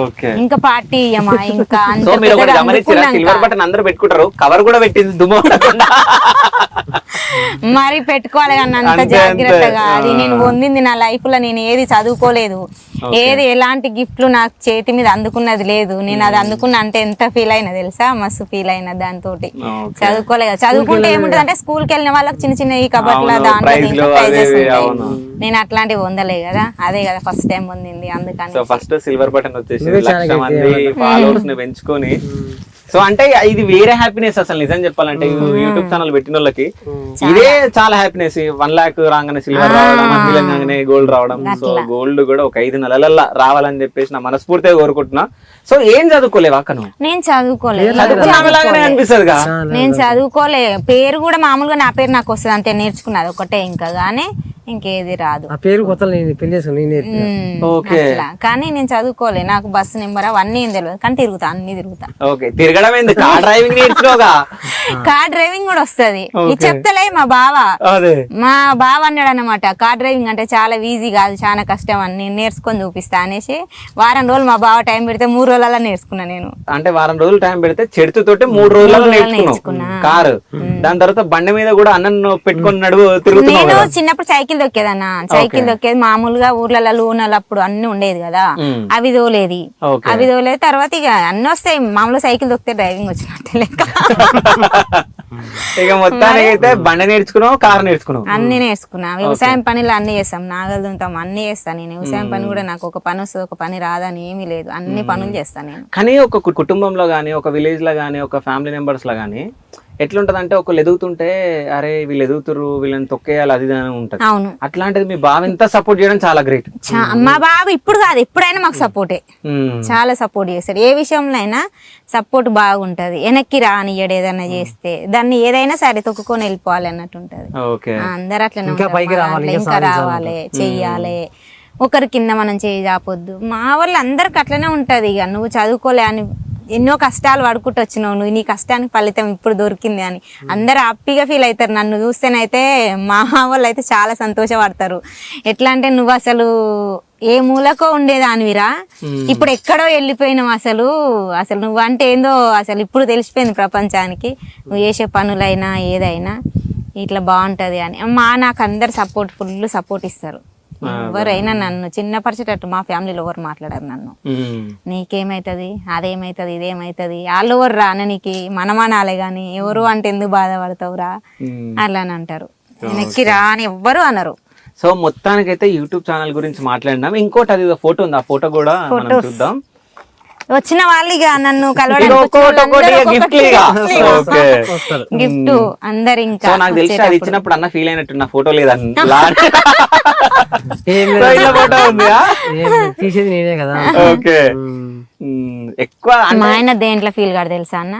ఓకే, ఇంకా పార్టీ ఇయ్యమా ఇంకా సో మీరు ఒకటి గమనించారా? సిల్వర్ బటన్ అందరూ పెట్టుకుంటారు, కవర్ కూడా పెట్టింది దుమ్ము పడకుండా. మరి పెట్టుకోవాలి కానీ అంత అంతే, జాగ్రత్తగా. అంతే. అది నేను పొందింది నా లైఫ్ లో, నేను ఏది చదువుకోలేదు, ఏది ఎలాంటి గిఫ్ట్లు నాకు చేతి మీద అందుకున్నది లేదు. నేను అది అందుకున్నా అంటే ఎంత ఫీల్ అయినా తెలుసా, మస్తు ఫీల్ అయినా దాంతో. చదువుకోలేదు కదా, చదువుకుంటే ఏముంటది అంటే స్కూల్ కి వెళ్ళిన వాళ్ళకి చిన్న చిన్న ఈ కబట్ల దాంట్లో దీంట్లో ప్రైజెస్ ఉంటాయి. నేను అట్లాంటివి పొందలే కదా, అదే కదా ఫస్ట్ టైం పొందింది. అందుకని సో ఫస్ట్ సిల్వర్ బటన్ వచ్చేసి 1,00,000 మంది ఫాలోవర్స్ ని పెంచుకొని. సో అంటే ఇది వేరే హ్యాపీనెస్ అసలు నిజం చెప్పాలంటే. యూట్యూబ్ ఛానల్ పెట్టిన వాళ్ళకి ఇదే చాలా హ్యాపీనెస్. 1,00,000 రాగానే సిల్వర్ రావడం, 1 million రాగానే గోల్డ్ రావడం. సో గోల్డ్ కూడా ఒక 5 నెలల రావాలని చెప్పేసి నా మనస్ఫూర్తిగా కోరుకుంటున్నా. సో ఏం చదువుకోలేవా అక్క నువ్వు? నేను చదువుకోలేదు. అనిపిస్తుంది. నేను చదువుకోలే, పేరు కూడా మామూలుగా నా పేరు నాకు వస్తుంది అంతే, నేర్చుకున్నది ఒకటే ఇంకా, గానీ ఇంకేది రాదు. ఆ పేరు కొత్త పెళ్లి చేసుకుని అట్లా కానీ నేను చదువుకోలే. నాకు బస్సు నెంబర్ అవన్నీ ఏం తెలియదు, కానీ తిరుగుతా, అన్ని తిరుగుతా. ఓకే, తిరగడం ఎందుకు? కార్ డ్రైవింగ్ నేర్చుకోగా. కార్ డ్రైవింగ్ కూడా వస్తది. ఇది చెప్తలే మా బావ. మా బావ అన్నాడు అన్నమాట, కార్ డ్రైవింగ్ అంటే చాలా ఈజీ కాదు, చాలా కష్టం అని, నేను నేర్చుకొని చూపిస్తా అనేసి వారం రోజులు మా బావ టైం పెడితే 3 రోజులలో నేర్చుకున్నా నేను. అంటే వారం రోజులు టైం పెడితే చెడుతోటి 3 రోజులలో నేర్చుకున్నా కారు. దాని తర్వాత బండి మీద కూడా అన్నం పెట్టుకుని నడువు తిరుగుతున్నావు. నేను చిన్నప్పుడు సైకిల్ దొక్కేదన్నా, సైకిల్ దొక్కేది మామూలుగా ఊర్లలో లూనలు అప్పుడు అన్ని ఉండేది కదా, అవి తోలేది. అవి తోలేదు తర్వాత ఇక అన్ని వస్తాయి, మామూలుగా సైకిల్ దొక్కితే డ్రైవింగ్ వచ్చినట్టే లెక్క. ఇక మొత్తానికి అయితే బండి నేర్చుకున్నావు, కారు నేర్చుకున్నావు, అన్ని నేర్చుకున్నా. వ్యవసాయం పనులు అన్ని చేస్తాం, నాగలు దుంతాం, అన్ని చేస్తాను నేను. వ్యవసాయం పని కూడా నాకు ఒక పని వస్తుంది ఒక పని రాదని ఏమీ లేదు, అన్ని పనులు చేస్తాను నేను. కానీ ఒక కుటుంబంలో గానీ, ఒక విలేజ్ లో గానీ, ఒక ఫ్యామిలీ మెంబర్స్ లో గానీ ఎట్లుంటదంటే ఒకళ్ళు ఎదుగుతుంటే అరే వీళ్ళు ఎదుగుతురు, వీళ్ళని తొక్కేయాలి, అది ఉంటది. అవును, అట్లాంటిది మీ బావ ఎంత సపోర్ట్ చేయడం చాలా గ్రేట్. మా బాబు ఇప్పుడు కాదు ఎప్పుడైనా మాకు సపోర్టే, చాలా సపోర్ట్ చేస్తాడు. ఏ విషయంలో అయినా సపోర్ట్ బాగుంటది. వెనక్కి రానియ్యడు, ఏదైనా చేస్తే దాన్ని ఏదైనా సరే తొక్కుకొని వెళ్ళిపోవాలి అన్నట్టు ఉంటది. అందరు అట్లనే ఇంకా రావాలి, చెయ్యాలి, ఒకరి కింద మనం చేయి చాపొద్దు. మా వాళ్ళు అందరికి అట్లనే ఉంటది. ఇక నువ్వు చదువుకోలే అని ఎన్నో కష్టాలు పడుకుంటూ వచ్చినావు, నువ్వు నీ కష్టానికి ఫలితం ఇప్పుడు దొరికింది అని అందరు హ్యాపీగా ఫీల్ అవుతారు. నన్ను చూస్తేనైతే మా వాళ్ళు అయితే చాలా సంతోషపడతారు. ఎట్లా అంటే నువ్వు అసలు ఏ మూలకో ఉండేదానివిరా, ఇప్పుడు ఎక్కడో వెళ్ళిపోయినావు, అసలు అసలు నువ్వు అంటే ఏందో అసలు ఇప్పుడు తెలిసిపోయింది ప్రపంచానికి, నువ్వు చేసే పనులైనా ఏదైనా ఇట్లా బాగుంటది అని. నాకు అందరు ఫుల్ సపోర్ట్ ఇస్తారు. ఎవరైనా నన్ను చిన్నపరిచేటట్టు మా ఫ్యామిలీలో ఎవరు మాట్లాడారు నన్ను, నీకేమైతుంది, అదేమైతుంది, ఇదేమైతుంది, వాళ్ళు ఎవరు రా నీకు మనమానాలే గాని ఎవరు అంటే ఎందుకు బాధపడతావురా అలా అని అంటారు. వెనక్కి రా అని ఎవ్వరు అనరు. సో మొత్తానికైతే యూట్యూబ్ ఛానల్ గురించి మాట్లాడినాం. ఇంకోటి అది ఫోటో ఉంది, ఆ ఫోటో కూడా మనం చూద్దాం. వచ్చిన వాళ్ళు ఇక నన్ను కలవడానికి గిఫ్ట్ అందరు. ఇంకా నాకు తెలిసి అది ఇచ్చినప్పుడు అన్న ఫీల్ అయినట్టు నా ఫోటో లేదన్న ఫోటో ఉంది తీసేది నేనే కదా. ఓకే, ఎక్కువ మా ఆయన దేంట్లో ఫీల్ కాదు తెలుసా అన్న,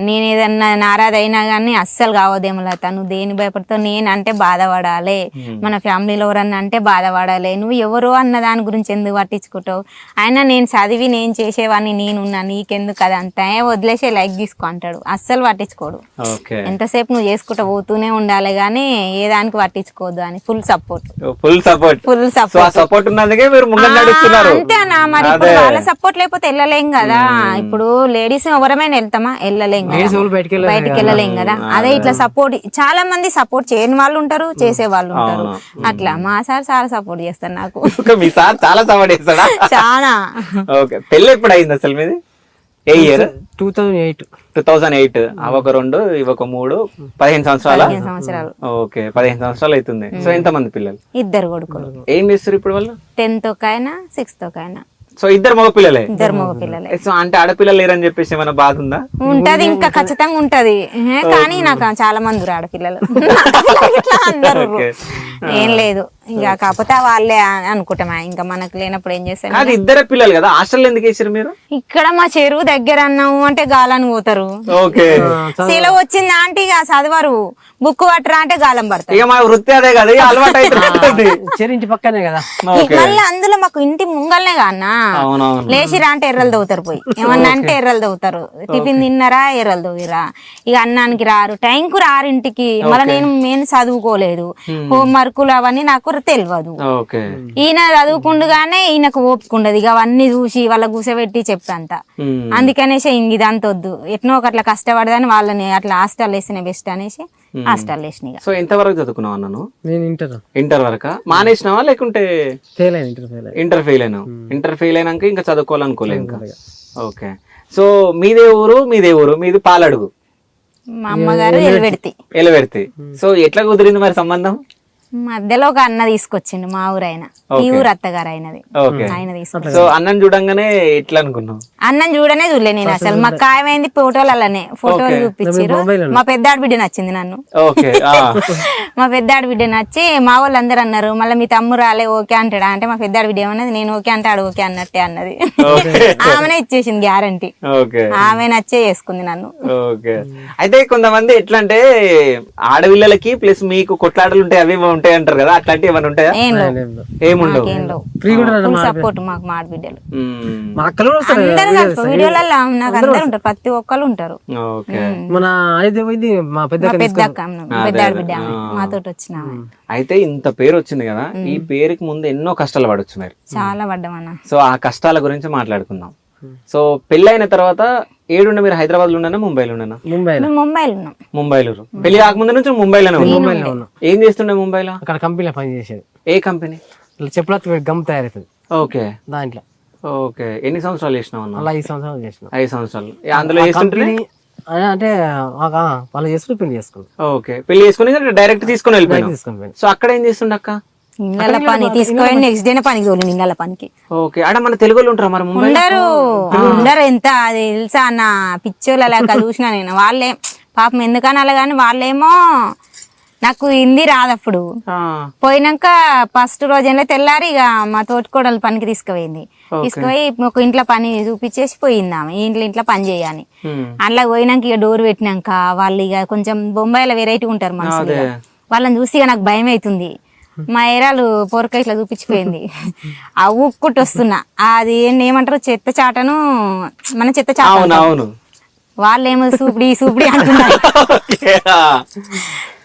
నేను ఏదన్నా నారాజ్ అయినా గానీ అస్సలు కావదేమో తను దేని భయపడతావు, నేను అంటే బాధపడాలి, మన ఫ్యామిలీలో ఎవరన్నా అంటే బాధపడాలి, నువ్వు ఎవరో అన్న దాని గురించి ఎందుకు పట్టించుకుంటావు, అయినా నేను చదివి నేను చేసేవాడిని, నేనున్నా, నీకెందుకు అదంతా వదిలేసే లైక్ తీసుకో అంటాడు. అస్సలు పట్టించుకోడు. ఎంతసేపు నువ్వు చేసుకుంటా పోతూనే ఉండాలి గానీ ఏ దానికి పట్టించుకోవద్దు అని ఫుల్ సపోర్ట్. అంతే అన్న, మరి వాళ్ళ సపోర్ట్ లేకపోతే వెళ్ళలేం కదా. కదా. ఇప్పుడు లేడీస్ ఎవరమైనా వెళ్తామా, వెళ్ళలేం కదా, Ladies ఎవరు బయటికి వెళ్ళలేరు బయటికి వెళ్ళలేం కదా. అదే ఇట్లా సపోర్ట్, చాలా మంది సపోర్ట్ చేయని వాళ్ళు ఉంటారు, చేసే వాళ్ళు ఉంటారు. అట్లా మా సార్ చాలా సపోర్ట్ చేస్తారు నాకు. మీ సార్ చాలా సపోర్ట్ చేస్తాడా? చాలా. ఓకే, పెళ్ళి ఎప్పుడు అయింది అసలు మీది? ఏ ఇయర్? 2008. 2008. అవొక 2, ఇవొక 3, 15 సంవత్సరాల. 15 సంవత్సరాలు. ఓకే, 15 సంవత్సరాలు అవుతుంది. సో ఎంత మంది పిల్లలు? 2 కొడుకులు. ఏం చేస్తారు ఇప్పుడు వాళ్ళు? 10th ఒక ఆయన, 6th ఒక ఆయన. సో 2 మగ పిల్లలే. 2 మగ పిల్లలే. సో అంటే ఆడపిల్లలు లేరని చెప్పేసి ఏమైనా బాధ ఉందా? ఉంటది, ఇంకా ఖచ్చితంగా ఉంటది. కానీ నాకు చాలా మంది ఆడపిల్లలు. ఇట్లా అందరూ ఏం లేదు, ఇంకా కాకపోతే వాళ్ళే అనుకుంటామా, ఇంకా మనకు లేనప్పుడు ఏం చేస్తాం. అది 2 పిల్లలు కదా, హాస్టల్ ఎందుకు వేసారు మీరు? ఇక్కడ మా చెరువు దగ్గర అన్నాము అంటే గాలని పోతారు. ఓకే, సెలవు వచ్చిందా అంటే ఇక చదవరు, బుక్ పట్టరా అంటే గాలం పడతారు. ఇక మా వృత్తి అదే కదా, ఇక అలవాటు అవుతుంది. చెరింటి పక్కనే కదా. మళ్ళీ అందులో మాకు ఇంటి ముంగల్నే కాన్నా, అవునవును. లేచిరా అంటే ఎర్రలు తవ్వుతారు, పోయి ఏమన్నా అంటే ఎర్రలు తవ్వుతారు. టిఫిన్ తిన్నారా, ఎర్రలు తవ్విరా. ఇక అన్నానికి రారు, టైంకు రారు ఇంటికి. మళ్ళీ నేను చదువుకోలేదు, హోంవర్కులు అవన్నీ నాకు తెలియదు. ఓకే, ఈయన చదువుకుండగానే ఈయనకు ఓపుకుండదు, ఇక అవన్నీ చూసి వాళ్ళ కూసబెట్టి చెప్పంత. అందుకనేసి ఇంక ఇదంతా వద్దు, ఎట్నో ఒకట్లా కష్టపడదని వాళ్ళని అట్లా హాస్టల్ వేసిన బెస్ట్ అనేసి హాస్టల్ వేసిన. సో ఎంత వరకు చదువుకున్నావు అన్నాను? నేను ఇంటర్ వరకా? మానేసినావా లేకుంటే? ఫెయిల్ అయినా. ఇంటర్ ఫెయిల్ అయినావు. ఇంటర్ ఫెయిల్ అయినాక ఇంకా చదువుకోవాలనుకోలే ఇంకా. ఓకే, సో మీదే ఊరు? మీది పాలడుగు. మా అమ్మగారు ఎలవెర్తి. సో ఎట్లా కుదిరింది మరి సంబంధం? మధ్యలో ఒక అన్న తీసుకొచ్చిండు, మా ఊరు ఆయన, ఈ ఊరు అత్తగారు అయినది. ఆయన తీసుకొచ్చి. సో అన్నం చూడంగానే ఎట్లా అనుకున్నావు? అన్నం చూడనే చూడలే నేను అసలు. మాకు ఖాయమైంది ఫోటోలనే, ఫోటోలు చూపించారు. మా పెద్దాడి బిడ్డ నచ్చింది నన్ను. మా పెద్దాడి బిడ్డ నచ్చి మా వాళ్ళు అందరు అన్నారు, మళ్ళీ మీ తమ్ముడు రాలే ఓకే అంటాడా అంటే, మా పెద్దాడి బిడ్డ ఏమన్నది, నేను ఓకే అంటే ఆడు ఓకే అన్నట్టే అన్నది. ఆమెనే ఇచ్చేసింది గ్యారంటీ. ఆమె నచ్చే చేసుకుంది నన్ను. ఓకే, అయితే కొంతమంది ఎట్లా అంటే ఆడపిల్లలకి ప్లస్ మీకు కొట్లాటలు ఉంటాయి, అవి ఉంటాయి అంటారు కదా, అట్లాంటివి ఏమైనా ఉంటాయా? ఏముండవు, సపోర్ట్ మాకు మా ఆడబిడ్డలు మా వీడియోలలో నాకు అందరు ఉంటారు, ప్రతి ఒక్కరు ఉంటారు. మన మా పెద్దాడి బిడ్డ మాతో వచ్చిన. అయితే ఇంత పేరు వచ్చింది కదా, ఈ పేరుకి ముందు ఎన్నో కష్టాలు పడొచ్చు మీరు. చాలా పడ్డామన్నా. సో ఆ కష్టాల గురించి మాట్లాడుకుందాం. సో పెళ్ళైన తర్వాత ఏడుండ మీరు? హైదరాబాద్ లో ఉన్నానా, ముంబైలో ఉన్నానా? ముంబైలో. పెళ్లి కాకముందు నుంచి ముంబైలోనే ఉన్నా. ఏం చేస్తుండే ముంబైలో? అక్కడ కంపెనీలో పని చేసేది. ఏ కంపెనీ? చెప్పుల గమ్ తయారవుతుంది. ఓకే, దాంట్లో. ఓకే, ఎన్ని సంవత్సరాలు చేసినావు అన్న? 5 సంవత్సరాలు చేసిన. 5 సంవత్సరాలు అందులో చేస్తుంటే అంటే వాళ్ళు చేసుకుని పెళ్లి చేసుకుని. ఓకే, పెళ్లి చేసుకుని డైరెక్ట్ తీసుకుని వెళ్ళిపోయాను. సో అక్కడ ఏం చేస్తుండే అక్క? ఇళ్ళ పని తీసుకొని నెక్స్ట్ డే పనికి తోలి ఇళ్ళ పనికి. ఓకే, ఆడ మన తెలుగు వాళ్ళు ఉంటారా మరి? ఉండరు. ఎంత అది తెలుసా అన్న, పిచ్చోళ్ళ లేక చూసిన నేను. వాళ్ళే పాపం ఎందుకని అలా, కానీ వాళ్ళేమో నాకు హిందీ రాదు అప్పుడు. పోయినాక ఫస్ట్ రోజు తెల్లారి ఇక మా తోటికోడలు పనికి తీసుకుపోయింది. తీసుకుపోయి ఒక ఇంట్లో పని చూపించేసి పోయింది ఆమె, ఇంట్లో పని చేయాలి. అట్లా పోయినాక ఇక డోర్ పెట్టినాక వాళ్ళు ఇక కొంచెం బొంబాయిలో వెరైటీ ఉంటారు మనుషులు, వాళ్ళని చూసి ఇక నాకు భయం అవుతుంది. మా ఏరాలు పొరక ఇట్లా చూపించిపోయింది. ఆ ఊక్కుంటూ వస్తున్నా, అది ఏమంటారు చెత్త చాటను, మన చెత్త చాట. వాళ్ళేమో సూపిడి అంటున్నారు,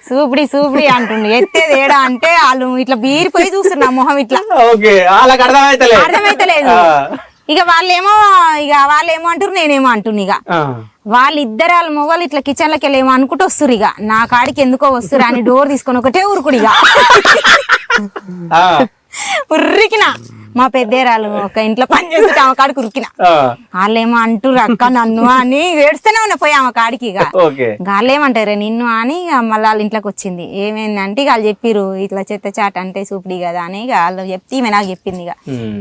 సూపిడి అంటుండే. ఎత్తేది ఏడా అంటే వాళ్ళు ఇట్లా బీరిపోయి చూస్తున్నా మొహం ఇట్లా. అర్థమైతలేదు. ఇక వాళ్ళేమో అంటారు, నేనేమో అంటున్నా. ఇక వాళ్ళిద్దరు వాళ్ళ మొగలు ఇట్లా కిచెన్ లోకి వెళ్ళేమో అనుకుంటూ వస్తురు. ఇక నా కాడికి ఎందుకో వస్తురు అని డోర్ తీసుకొని ఒకటే ఊరుకుడు. ఇక ఉర్రికిన మా పెద్దేరాలు ఒక ఇంట్లో పని చేస్తే ఆమె కాడికి ఉరికిన. వాళ్ళేమో అంటుర్రు అక్క నన్ను అని ఏడుస్తూనే ఉన్నా పోయి ఆమె కాడికి. ఇక వాళ్ళేమంటారు నిన్ను అని మళ్ళీ వాళ్ళ ఇంట్లోకి వచ్చింది. ఏమైందంటే ఇక వాళ్ళు చెప్పిర్రు ఇట్లా చెత్త చాట అంటే సూపిడి కదా అని. ఇక వాళ్ళు చెప్తే ఈమె నాకు చెప్పింది, ఇక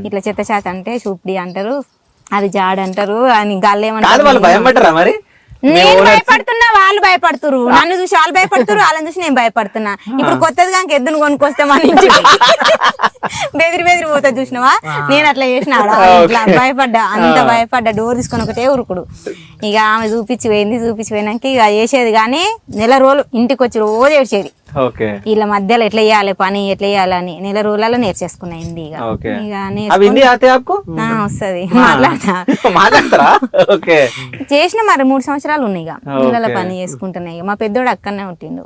ఇట్లా చెత్త చాట అంటే సూపిడి అంటారు, అది జాడ అంటారు అని. గాళ్ళు ఏమంటారు, నేను భయపడుతున్నా, వాళ్ళు భయపడుతురు. నన్ను చూసి వాళ్ళు భయపడుతురు, వాళ్ళని చూసి నేను భయపడుతున్నా. ఇప్పుడు కొత్తది కనుక ఎద్దును కొనుక్కొస్తే మన నుంచి బెదిరి పోతా చూసినావా, నేను అట్లా చేసిన. ఇట్లా భయపడ్డా, అంత భయపడ్డా. డోర్ తీసుకొని ఒకటే ఉరుకుడు. ఇక ఆమె చూపించిపోయినాక ఇక చేసేది. కానీ నెల రోజులు ఇంటికి వచ్చి రోజు ఏడ్చేది. వీళ్ళ మధ్యలో ఎట్లా చేయాలి పని, ఎట్లా చేయాలని నెల రోజులలో నేర్చేసుకున్నా హిందీ. వస్తుంది, మాట్లాడతా. చేసిన మరి 3 సంవత్సరాలు ఉన్నాయి. ఇక పిల్లల పని చేసుకుంటున్నాయి. మా పెద్దోడు అక్కడనే ఉంటిండు,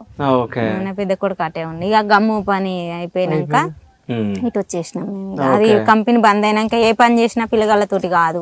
నా పెద్ద కొడుకు అటే ఉండి. ఇక గమ్ము పని అయిపోయినాక ఇటు వచ్చేసినాం మేము ఇక. అది కంపెనీ బంద్ అయినాక ఏ పని చేసినా పిల్లగాళ్ళతోటి కాదు.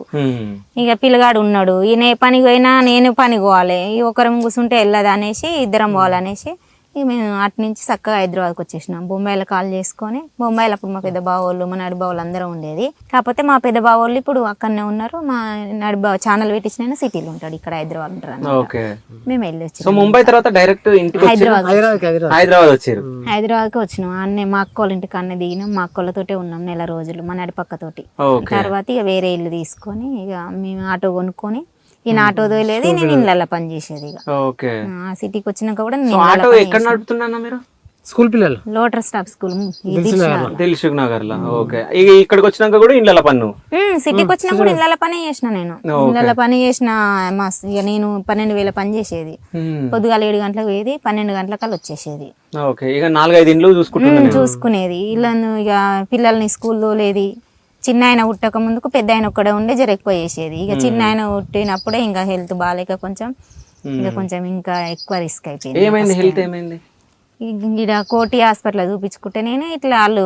ఇక పిల్లగాడు ఉన్నాడు, ఈయన ఏ పనికి పోయినా నేను పనికి పోవాలి, ఈ ఒకరం కూర్చుంటే వెళ్ళదు అనేసి ఇద్దరం పోవాలనేసి ఇక మేము అటు నుంచి చక్కగా హైదరాబాద్కి వచ్చేసినాం. బొంబాయిలో కాల్ చేసుకొని, బొంబాయిలో అప్పుడు మా పెద్ద బావోళ్ళు మా నడి బావులు అందరూ ఉండేది. కాకపోతే మా పెద్ద బావోళ్ళు ఇప్పుడు అక్కడనే ఉన్నారు. మా నడి బావ ఛానల్ పెట్టించిన సిటీలో ఉంటాడు, ఇక్కడ హైదరాబాద్ ఉంటారు అన్నమాట. మేము వెళ్ళి సో ముంబై తర్వాత డైరెక్ట్ ఇంటికి హైదరాబాద్ వచ్చారు. హైదరాబాద్కి వచ్చినాం. అన్నే మా అక్క వాళ్ళ ఇంటికి అన్నీ దిగినాం. మా అక్క వాళ్ళతోటే ఉన్నాం నెల రోజులు, మా నడిపక్కతోటి. తర్వాత ఇక వేరే ఇల్లు తీసుకొని ఇక మేము ఆటో కొనుక్కొని, ఈయన ఆటో తోలేదు, నేను ఇళ్ళల్లో పని చేసేది. ఇక ఆ సిటీకి వచ్చినాక కూడా ఎక్కడ నడుపుతున్నా మీరు? స్కూల్ పిల్లలు లోటర్ స్టాప్ స్కూల్ దిల్సుఖ్ నగర్ లో. ఓకే, ఇక ఇక్కడికి వచ్చినాక కూడా ఇళ్ళ పన్ను సిటీకి వచ్చినా కూడా ఇళ్ళ పని చేసిన నేను. ఇళ్ళ పని చేసిన ఇక నేను 12,000 పని చేసేది. పొద్దుగాల 7 గంటలకు పోయేది, 12 గంటలకల్లా వచ్చేసేది. ఇక 4-5 ఇండ్లు చూసుకునేది. ఇళ్ళను ఇక పిల్లల్ని స్కూల్ తోలేది. చిన్న ఆయన పుట్టక ముందుకు పెద్ద ఆయన ఒక్కడే ఉండే జర ఎక్కువ చేసేది. ఇక చిన్న ఆయన పుట్టినప్పుడే ఇంకా హెల్త్ బాగాలేక కొంచెం ఇంకా ఎక్కువ రిస్క్ అయిపోయింది. ఇక్కడ కోటి హాస్పిటల్ చూపించుకుంటే నేను ఇట్లా వాళ్ళు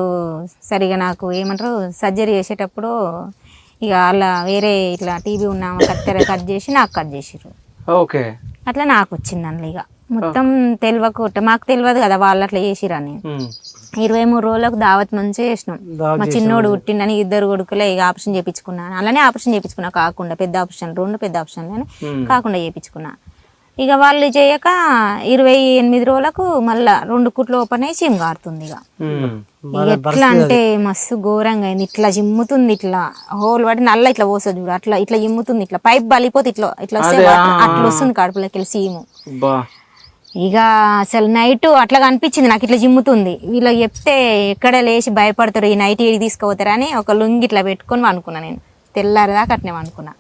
సరిగా నాకు ఏమంటారు సర్జరీ చేసేటప్పుడు ఇక వాళ్ళ వేరే ఇట్లా టీబీ ఉన్న కత్తెర కట్ చేసి నాకు కట్ చేసిర్రు. అట్లా నాకు వచ్చింది అందులో. ఇక మొత్తం మాకు తెలియదు కదా వాళ్ళు అట్లా చేసిరని. 23 రోజులకు దావత్ మంచిగా చేసినాం. మా చిన్నోడు పుట్టిండని 2 కొడుకులే ఇక ఆపరేషన్ చేయించుకున్నాను. అలానే ఆపరేషన్ చేయించుకున్నా, కాకుండా పెద్ద ఆపరేషన్ 2 పెద్ద ఆపరేషన్లని కాకుండా చేయించుకున్నా. ఇక వాళ్ళు చేయక 28 రోజులకు మళ్ళా 2 కుట్లు ఓపెన్ అయ్యి చిమ్ కారుతుంది. ఇక ఎట్లా అంటే మస్తు ఘోరంగా అయింది. ఇట్లా జిమ్ముతుంది, ఇట్లా హోల్ పడి నల్ల ఇట్లా పోస్తుంది చూడు, అట్లా ఇట్లా జిమ్ముతుంది, ఇట్లా పైప్ బలిపోతే ఇట్లా వస్తే అట్లా వస్తుంది కడుపులోకి వెళ్ళి సీము. ఇక అసలు నైట్ అట్లా కనిపించింది నాకు, ఇట్లా జిమ్ముతుంది. వీళ్ళకి చెప్తే ఎక్కడ లేచి భయపడతారు, ఈ నైట్ ఏది తీసుకుపోతారు అని ఒక లుంగి ఇట్లా పెట్టుకొని అనుకున్నా. నేను తెల్లారిదాకా అట్నే అనుకున్నా.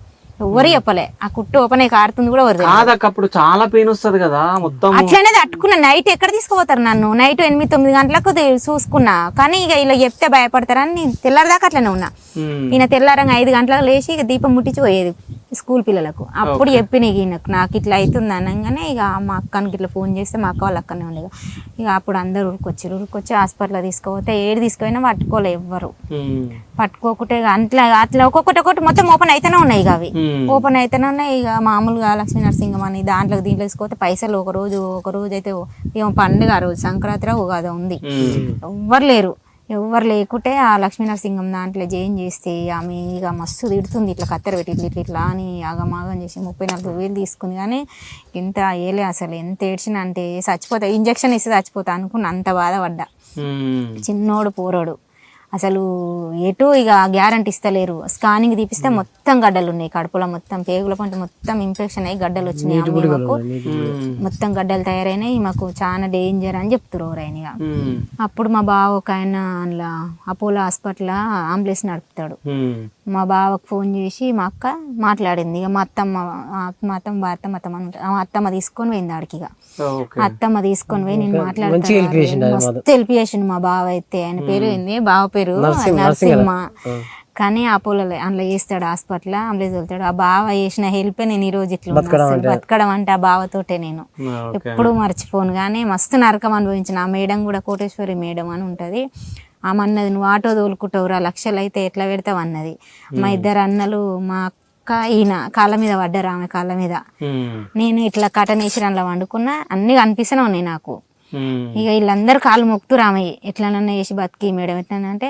ఎవరు చెప్పలే, ఆ కుట్టు ఓపెన్ అయ్యి కారుతుంది కూడా ఎవరు. అప్పుడు చాలా పెయిన్ వస్తుంది కదా మొత్తం. అట్లనే తట్టుకున్నా. నైట్ ఎక్కడ తీసుకుపోతారు నన్ను, నైట్ 8-9 గంటలకు చూసుకున్నా. కానీ ఇక ఇలా చెప్తే భయపడతారని నేను తెల్లారిదాకా అట్లనే ఉన్నా. ఈయన తెల్లారంగా 5 గంటలకు లేచి ఇక దీపం ముట్టించి పోయేది స్కూల్ పిల్లలకు. అప్పుడు చెప్పిన ఈయనకు నాకు ఇట్లా అవుతుంది అనగానే ఇక మా అక్కనికి ఇట్లా ఫోన్ చేస్తే మా అక్క వాళ్ళు అక్కనే ఉండేది. ఇక అప్పుడు అందరు ఉరికొచ్చి హాస్పిటల్ తీసుకుపోతే తీసుకుపోయినా పట్టుకోలే ఎవ్వరు. పట్టుకోకుంటే అట్లా ఒక్కొక్కటి మొత్తం ఓపెన్ అయితేనే ఉన్నాయి. ఇక అవి ఓపెన్ అయితేనే ఉన్నాయి. ఇక మామూలుగా లక్ష్మీ నరసింహం అని దీంట్లో తీసుకుపోతే పైసలు ఒక రోజు అయితే ఏమో పండుగ, ఆ రోజు సంక్రాంతి ఉగాది ఉంది, ఎవ్వరు లేకుంటే ఆ లక్ష్మీ నరసింహం దాంట్లో జాయిన్ చేస్తే ఆమె ఇక మస్తు తిడుతుంది, ఇట్లా కత్తెర పెట్టి ఇట్లా అని ఆగమాగం చేసి 34,000 తీసుకుంది. కానీ ఇంత ఏలే అసలు ఎంత ఏడ్చినా అంటే చచ్చిపోతా, ఇంజక్షన్ ఇస్తే చచ్చిపోతా అనుకున్న, అంత బాధపడ్డా. చిన్నోడు పోరోడు అసలు ఎటు ఇక గ్యారంటీ ఇస్తలేరు. స్కానింగ్ తీపిస్తే మొత్తం గడ్డలు ఉన్నాయి కడుపులో, మొత్తం పేగుల పంట మొత్తం ఇన్ఫెక్షన్ అయ్యి గడ్డలు వచ్చినాయి. మాకు మొత్తం గడ్డలు తయారైనాయి, మాకు చాలా డేంజర్ అని చెప్తారు ఎవరైనా. అప్పుడు మా బావ ఒక ఆయన అందులో అపోలో హాస్పిటల్ అంబులెన్స్ నడుపుతాడు. మా బావకు ఫోన్ చేసి మా అక్క మాట్లాడింది. ఇక మా అత్తమ్మ తీసుకొని పోయింది ఆడికి. ఇక అత్తమ్మ తీసుకొని పోయి నేను మాట్లాడుతాను, మస్తు హెల్ప్ చేసిండు మా బావ అయితే. ఆయన పేరు ఏంది, బావ పేరు నరసింహ. కానీ అపోలో అందులో చేస్తాడు హాస్పిటల్, అంబులెన్స్ వెళ్తాడు. ఆ బావ చేసిన హెల్ప్ నేను ఈ రోజు ఇట్లా బతకడం అంటే ఆ బావతోటే నేను ఎప్పుడు మర్చిపోను. కానీ మస్తు నరకం అనుభవించిన. ఆ మేడం కూడా కోటేశ్వరి మేడం అని ఉంటది. ఆమె అన్నది, నువ్వు ఆటో తోలుకుంటావురా, లక్షలు అయితే ఎట్లా పెడతావు అన్నది. మా 2 అన్నలు, మా అక్క ఈయన కాళ్ళ మీద పడ్డారు, ఆమె కాళ్ళ మీద. నేను ఇట్లా కటనేసి అందులో వండుకున్నా, అన్ని కనిపిస్తూనే ఉన్నాయి నాకు. ఇక వీళ్ళందరూ కాళ్ళు మొక్కుతురు ఆమె ఎట్లనన్నా వేసి బతికి మేడం ఎట్లనంటే,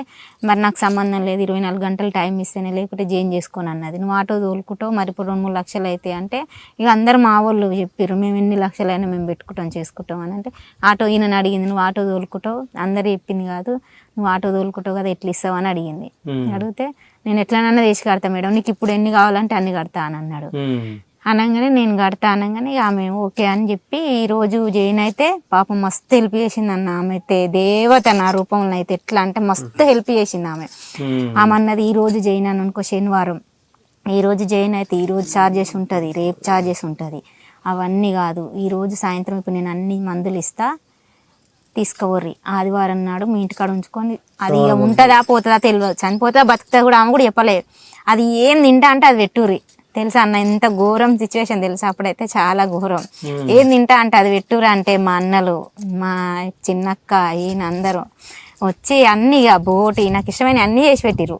మరి నాకు సంబంధం లేదు, 24 గంటలు టైం ఇస్తేనే, లేకుంటే జాయిన్ చేసుకొని అన్నది. నువ్వు ఆటో తోలుకుంటావు, మరి ఇప్పుడు 2-3 లక్షలు అయితే అంటే ఇక అందరు మా వాళ్ళు చెప్పారు, మేము ఎన్ని లక్షలైనా మేము పెట్టుకుంటాం చేసుకుంటాం అని. అంటే ఆటో ఈయనని అడిగింది, నువ్వు ఆటో తోలుకుంటావు, అందరు చెప్పింది కాదు, నువ్వు ఆటో తోలుకుంటావు కదా, ఎట్లా ఇస్తావు అని అడిగింది. అడిగితే నేను ఎట్లనన్నా తీసి కడతా మేడం, నీకు ఇప్పుడు ఎన్ని కావాలంటే అన్ని కడతా అని అన్నాడు. అనగానే నేను కడతా అనగానే ఆమె ఓకే అని చెప్పి ఈరోజు జాయిన్ అయితే పాపం మస్తు హెల్ప్ చేసింది అన్న. ఆమె అయితే దేవత నా రూపంలో అయితే, ఎట్లా అంటే మస్తు హెల్ప్ చేసింది ఆమె. ఆమె అన్నది, ఈ రోజు జాయిన్ అని అనుకో శనివారం, ఈ రోజు జాయిన్ అయితే ఈ రోజు ఛార్జెస్ ఉంటుంది, రేపు ఛార్జెస్ ఉంటుంది, అవన్నీ కాదు, ఈ రోజు సాయంత్రం ఇప్పుడు నేను అన్ని మందులు ఇస్తా, తీసుకోవర్రి, ఆదివారం నాడు మీ ఇంటికాడ ఉంచుకొని, అది ఇక ఉంటుందా పోతుందా తెలియదు, చనిపోతుందా బతుకుతా కూడా ఆమె కూడా చెప్పలేదు. అది ఏం తింటా అంటే అది పెట్టుర్రి. తెలుసా అన్న, ఎంత ఘోరం సిచ్యువేషన్ తెలుసా అప్పుడైతే, చాలా ఘోరం. ఏం తింటా అంటే అది పెట్టురా అంటే మా అన్నలు, మా చిన్నక్క, ఈయన అందరూ వచ్చి అన్ని ఇక బోటి నాకు ఇష్టమైన అన్నీ చేసి పెట్టిర్రు.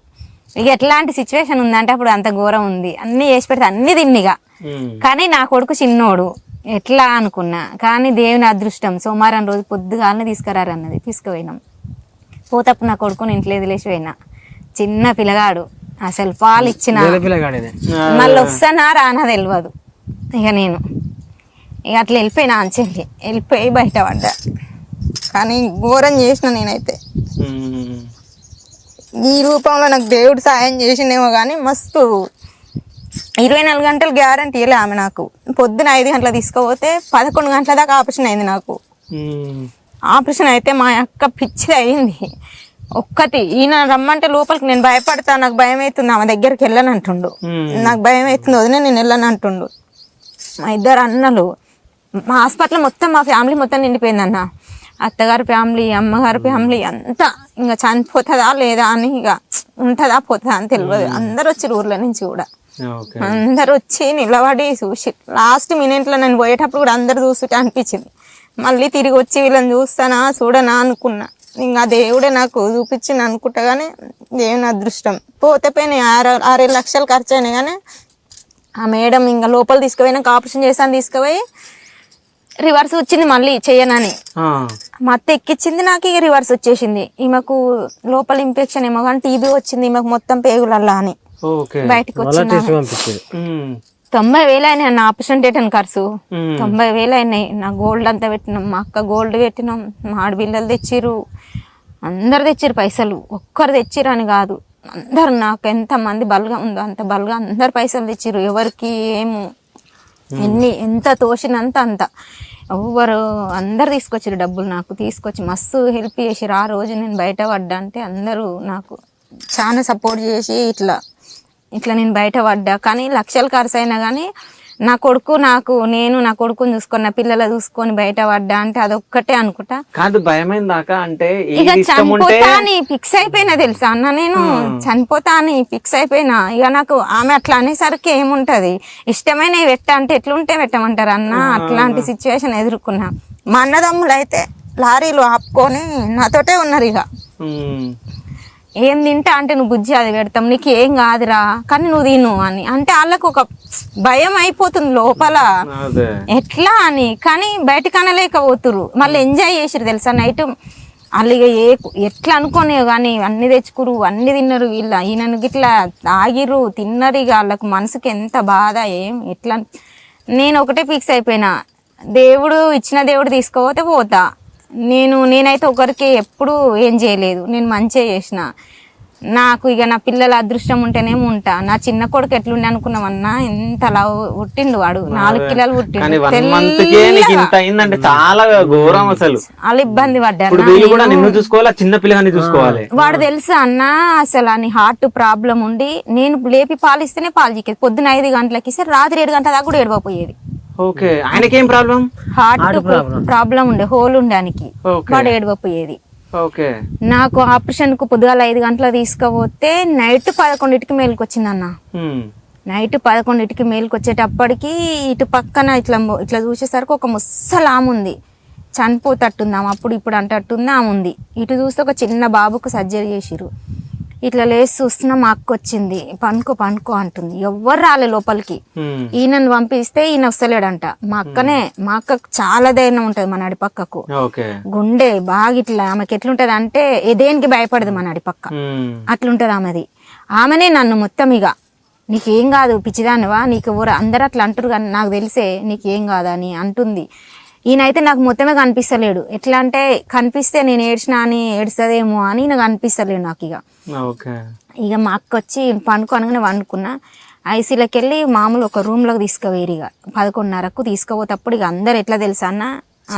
ఇక ఎట్లాంటి సిచ్యువేషన్ ఉందంటే అప్పుడు అంత ఘోరం ఉంది, అన్నీ చేసి పెడితే అన్ని తిన్నిగా. కానీ నా కొడుకు చిన్నోడు ఎట్లా అనుకున్నా, కానీ దేవుని అదృష్టం సోమవారం రోజు పొద్దుగాలనే తీసుకురారన్నది, తీసుకుపోయినాం. పోతప్పుడు నా కొడుకుని ఇంట్లో వదిలేసిపోయినా. చిన్న పిల్లగాడు, అసలు పాలు ఇచ్చిన మళ్ళీ వస్తానా రానా తెలియదు. ఇక నేను ఇక అట్లా వెళ్ళిపోయినా, అంచెల్లి వెళ్ళిపోయి బయట పడ్డా. కానీ ఘోరం చేసిన నేనైతే. ఈ రూపంలో నాకు దేవుడు సాయం చేసిండేమో కానీ మస్తు 24 గంటలు గ్యారంటీ ఇవ్వలే ఆమె నాకు. పొద్దున 5 గంటలకు తీసుకుపోతే 11 గంటల దాకా ఆపరేషన్ అయింది నాకు. ఆపరేషన్ అయితే మా అక్క పిచ్చి అయింది. ఒక్కటి ఈయన రమ్మంటే లోపలికి నేను భయపడతా, నాకు భయం అవుతుంది, ఆమె దగ్గరికి వెళ్ళను అంటుండు. నాకు భయం అవుతుంది వదిలే నేను వెళ్ళను అంటుండు. మా ఇద్దరు అన్నలు, మా హాస్పిటల్ మొత్తం మా ఫ్యామిలీ మొత్తం నిండిపోయింది అన్న. అత్తగారి ఫ్యామిలీ, అమ్మగారి ఫ్యామిలీ అంతా ఇంకా చనిపోతుందా లేదా అని, ఇక ఉంటుందా పోతుందా అని తెలియదు. అందరు వచ్చి ఊర్ల నుంచి కూడా అందరు వచ్చి నిలబడి చూసి, లాస్ట్ మినిట్లో నేను పోయేటప్పుడు కూడా అందరు చూస్తుంటే అనిపించింది. మళ్ళీ తిరిగి వచ్చి వీళ్ళని చూస్తానా చూడనా అనుకున్నా. ఇంకా దేవుడే నాకు చూపించింది అనుకుంటా. కానీ దేవుని అదృష్టం. పోతే పోయినాయి 6-7 లక్షలు ఖర్చు అయినాయి. కానీ ఆ మేడం ఇంకా లోపల తీసుకుపోయినాక ఆపరేషన్ చేసాను, తీసుకుపోయి రివర్స్ వచ్చింది మళ్ళీ చేయనని. మా అత్త ఎక్కిచ్చింది, నాకు ఇక రివర్స్ వచ్చేసింది. ఈమెకు లోపల ఇన్ఫెక్షన్ ఏమో కానీ టీబీ వచ్చింది ఈమెకు మొత్తం పేగులల్లా అని బయటకు వచ్చింది. 90,000 అయినాయి నా ఆపరేషన్ థియేటర్ ఖర్చు. 90,000 అయినాయి. నా గోల్డ్ అంతా పెట్టినాం, మా అక్క గోల్డ్ పెట్టినాం, మా ఆడపిల్లలు తెచ్చిర్రు, అందరు తెచ్చిర్రు పైసలు. ఒక్కరు తెచ్చిర్రు అని కాదు, అందరు నాకు ఎంతమంది బలగా ఉందో అంత బలగా అందరు పైసలు తెచ్చిర్రు. ఎవరికి ఏమో ఎంత తోచినంత అంత ఎవరు అందరు తీసుకొచ్చారు డబ్బులు. నాకు తీసుకొచ్చి మస్తు హెల్ప్ చేసిర్రు. ఆ రోజు నేను బయట పడ్డా అంటే అందరూ నాకు చాలా సపోర్ట్ చేసి ఇట్లా నేను బయట పడ్డా. కానీ లక్షలు ఖర్చు అయినా కానీ నా కొడుకు నేను నా కొడుకుని చూసుకొని, నా పిల్లలు చూసుకొని బయట పడ్డా అంటే అదొక్కటే అనుకుంటా. కాదు భయమైన దాకా అంటే ఇక చనిపోతా అని ఫిక్స్ అయిపోయినా తెలుసా అన్న, నేను చనిపోతా అని ఫిక్స్ అయిపోయినా. ఇక నాకు ఆమె అట్లా అనేసరికి ఏముంటది, ఇష్టమైన పెట్ట అంటే ఎట్లుంటే పెట్టమంటారు అన్న. అట్లాంటి సిచ్యువేషన్ ఎదుర్కొన్నా. మా అన్నదమ్ములు అయితే లారీలు ఆపుకొని నాతోటే ఉన్నారు. ఇక ఏం తింటా అంటే నువ్వు బుజ్జి అది పెడతాం, నీకు ఏం కాదురా కానీ నువ్వు తిను అని అంటే వాళ్ళకు ఒక భయం అయిపోతుంది లోపల ఎట్లా అని. కానీ బయటకు అనలేకపోతురు. మళ్ళీ ఎంజాయ్ చేసిరు తెలుసా నైట్. వాళ్ళు ఇక ఎట్లా అనుకోనే కానీ అన్ని తెచ్చుకురు, అన్ని తిన్నారు. ఈయనను గిట్లా తాగిరు, తిన్నారు. ఇక వాళ్ళకు మనసుకి ఎంత బాధ ఎట్లా. నేను ఒకటే ఫిక్స్ అయిపోయినా, దేవుడు ఇచ్చిన దేవుడు తీసుకుపోతే పోతా. నేనైతే ఒకరికి ఎప్పుడు ఏం చేయలేదు, నేను మంచిగా చేసిన. నాకు ఇక నా పిల్లల అదృష్టం ఉంటేనేమో ఉంటా. నా చిన్న కొడుకు ఎట్లుండే అనుకున్నామన్నా, ఎంత లవ్ పుట్టిండు వాడు, 4 కిలోలు పుట్టిండు. చాలా ఘోరం అసలు. వాళ్ళు ఇబ్బంది పడ్డారు. చిన్న పిల్లగాని చూసుకోవాలి. వాడు తెలుసా అన్న, అసలు అని హార్ట్ ప్రాబ్లం ఉండి నేను లేపి పాలిస్తేనే పాలు చిక్కేది. పొద్దున 5 గంటలకి సరే రాత్రి 7 గంటల దాకా కూడా ఏడవపోయేది. ఆయనకేం ప్రాబ్లం? హార్ట్ ప్రాబ్లం ఉండే, హోల్ ఉండడానికి వాడు ఏడవపోయేది. నాకు ఆపరేషన్ కు పొద్దుగాల 5 గంటలకు తీసుకుపోతే నైట్ 11కి మేలుకు వచ్చిందన్న. నైట్ 11కి మేలుకు వచ్చేటప్పటికి ఇటు పక్కన ఇట్లా చూసేసరికి ఒక ముసలాము ఉంది, చనిపోతట్టుంది ఆమె. అప్పుడు ఇప్పుడు అంటట్టుంది ఆమె ఉంది. ఇటు చూస్తే ఒక చిన్న బాబుకు సర్జరీ చేసిరు. ఇట్లా లేచి చూస్తున్నా మా అక్క వచ్చింది. పనుకో అంటుంది. ఎవ్వరు రాలే లోపలికి. ఈయనను పంపిస్తే ఈయన వస్తలేడంట. మా అక్కకు చాలా ధైర్యం ఉంటది మా నడి పక్కకు. గుండె బాగా ఇట్లా ఆమెకి ఎట్లుంటది అంటే దేనికి భయపడదు మా నడి పక్క, అట్లుంటది ఆమెది. ఆమెనే నన్ను మొత్తం ఇక నీకేం కాదు పిచ్చిదానివా, నీకు ఎవరు అందరు అట్లా అంటారు కానీ నాకు తెలిసే నీకేం కాదని అంటుంది. ఈయనైతే నాకు మొత్తమే కనిపిస్తలేడు. ఎట్లా అంటే కనిపిస్తే నేను ఏడ్చినా అని ఏడుస్తుందేమో అని నాకు అనిపిస్తలేడు నాకు. ఇక మా అక్క వచ్చి అనగానే వండుకున్నా. ఐసీలోకి వెళ్ళి మామూలు ఒక రూమ్లోకి తీసుకుపోయారు. ఇక 11:30కు తీసుకుపోతప్పుడు ఇక అందరు ఎట్లా తెలుసా అన్న,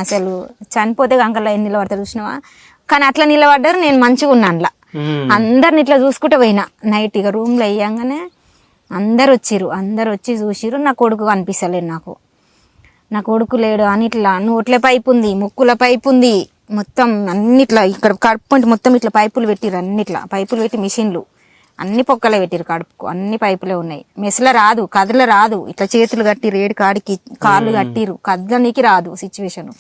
అసలు చనిపోతే గంగల్లో ఎన్ని నిలబడతారు చూసినావా. కానీ అట్లా నిలబడ్డారు, నేను మంచిగా ఉన్నా అందులో. అందరిని ఇట్లా చూసుకుంటూ పోయినా నైట్. ఇక రూమ్లో వేయంగానే అందరు వచ్చి చూసిరు. నా కొడుకు కనిపిస్తలేడు నాకు. నా కొడుకు లేడు అని ఇట్లా నోట్ల పైపు ఉంది, ముక్కుల పైపు ఉంది, మొత్తం అన్నిట్లా ఇక్కడ కడుపు మొత్తం ఇట్లా పైపులు పెట్టిరు. అన్నిట్లా పైపులు పెట్టి మిషన్లు అన్ని పొక్కలే పెట్టిరు కడుపుకు. అన్ని పైపులే ఉన్నాయి. మెసల రాదు, కదల రాదు. ఇట్లా చేతులు కట్టిరు, ఏడు కాడికి కాళ్ళు కట్టిరు, కదలనికి రాదు సిచ్యువేషన్.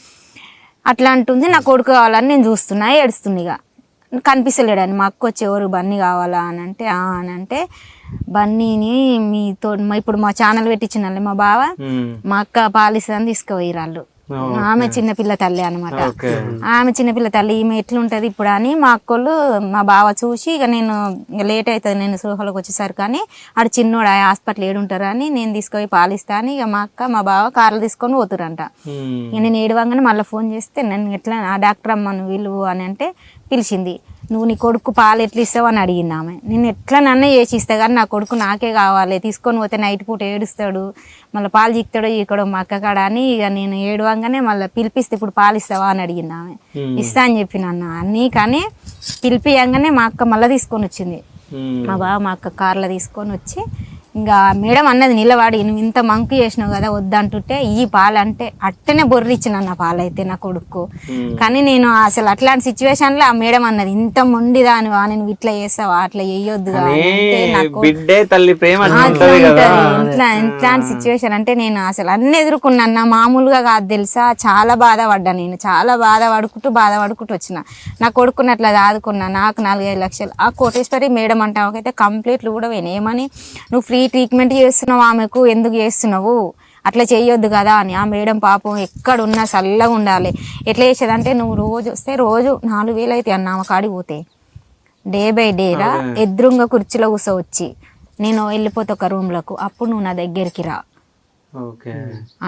అట్లా అంటుంది. నా కొడుకు కావాలని నేను చూస్తున్నా, ఏడుస్తుంది. ఇక కనిపిస్తలేడని మా అక్క వచ్చి ఎవరు బన్నీ కావాలా అని అంటే అని అంటే బన్నీని మీతో ఇప్పుడు మా ఛానల్ పెట్టించిన మా బావ మా అక్క పాలిస్తుందని తీసుకుపోయి వాళ్ళు. ఆమె చిన్నపిల్ల తల్లి అనమాట. ఆమె చిన్నపిల్ల తల్లి ఈమె ఎట్లుంటది ఇప్పుడు అని మా అక్కలు మా బావ చూసి ఇక నేను లేట్ అవుతుంది నేను సృహలోకి వచ్చేసరికి కానీ ఆడు చిన్నోడు హాస్పిటల్ ఏడుంటారు అని నేను తీసుకుపోయి పాలిస్తా అని ఇక మా అక్క మా బావ కార్లు తీసుకొని పోతురంట. ఇక నేను ఏడవంగానే మళ్ళీ ఫోన్ చేస్తే నేను ఎట్లా ఆ డాక్టర్ అమ్మను వీళ్ళు అని అంటే పిలిచింది. నువ్వు నీ కొడుకు పాలు ఎట్లా ఇస్తావు అని అడిగింది ఆమె. నేను ఎట్లా నన్నే చేసి ఇస్తా కానీ నా కొడుకు నాకే కావాలి, తీసుకొని పోతే నైట్ పూట ఏడుస్తాడు, మళ్ళీ పాలు చిక్తాడో ఇక్కడ మా అక్క కాడ అని ఇక నేను ఏడవంగానే మళ్ళీ పిలిపిస్తే ఇప్పుడు పాలు ఇస్తావా అని అడిగింది ఆమె. ఇస్తా అని చెప్పిన అన్న అన్నీ కానీ పిలిపియంగానే మా అక్క మళ్ళీ తీసుకొని వచ్చింది. మా బావ మా అక్క కార్లో తీసుకొని వచ్చి ఇంకా మేడం అన్నది నిలబడి నువ్వు ఇంత మంకు చేసినావు కదా వద్దంటుంటే ఈ పాలు అంటే అట్టనే బొర్రిచ్చిన అన్న పాలు అయితే నా కొడుకు. కానీ నేను అసలు అట్లాంటి సిచ్యువేషన్లో ఆ మేడం అన్నది ఇంత మొండిదా నువ్వు ఇట్లా చేస్తావా అట్లా చేయొద్దు ఇట్లాంటి సిచ్యువేషన్ అంటే నేను అసలు అన్ని ఎదుర్కొన్నా మామూలుగా కాదు తెలుసా. చాలా బాధపడ్డా నేను, చాలా బాధపడుకుంటూ వచ్చిన నా కొడుకుని అట్లా దాదుకున్నా. నాకు 4-5 లక్షలు ఆ కోటేశ్వరి మేడం అంటే ఆమెకైతే కంప్లీట్లు కూడా ఏమని నువ్వు ఫ్రీ ట్రీట్మెంట్ చేస్తున్నావు ఆమెకు ఎందుకు చేస్తున్నావు అట్లా చేయొద్దు కదా అని. ఆ మేడం పాపం ఎక్కడున్నా చల్లగా ఉండాలి. ఎట్లా చేసేదంటే నువ్వు రోజు వస్తే రోజు 4,000 అయితే అన్న ఆమె కాడికి పోతే డే బై డేరా ఎదురుంగా కుర్చీలో కూర్చోవచ్చి నేను వెళ్ళిపోతే ఒక రూమ్లకు అప్పుడు నువ్వు నా దగ్గరికి రా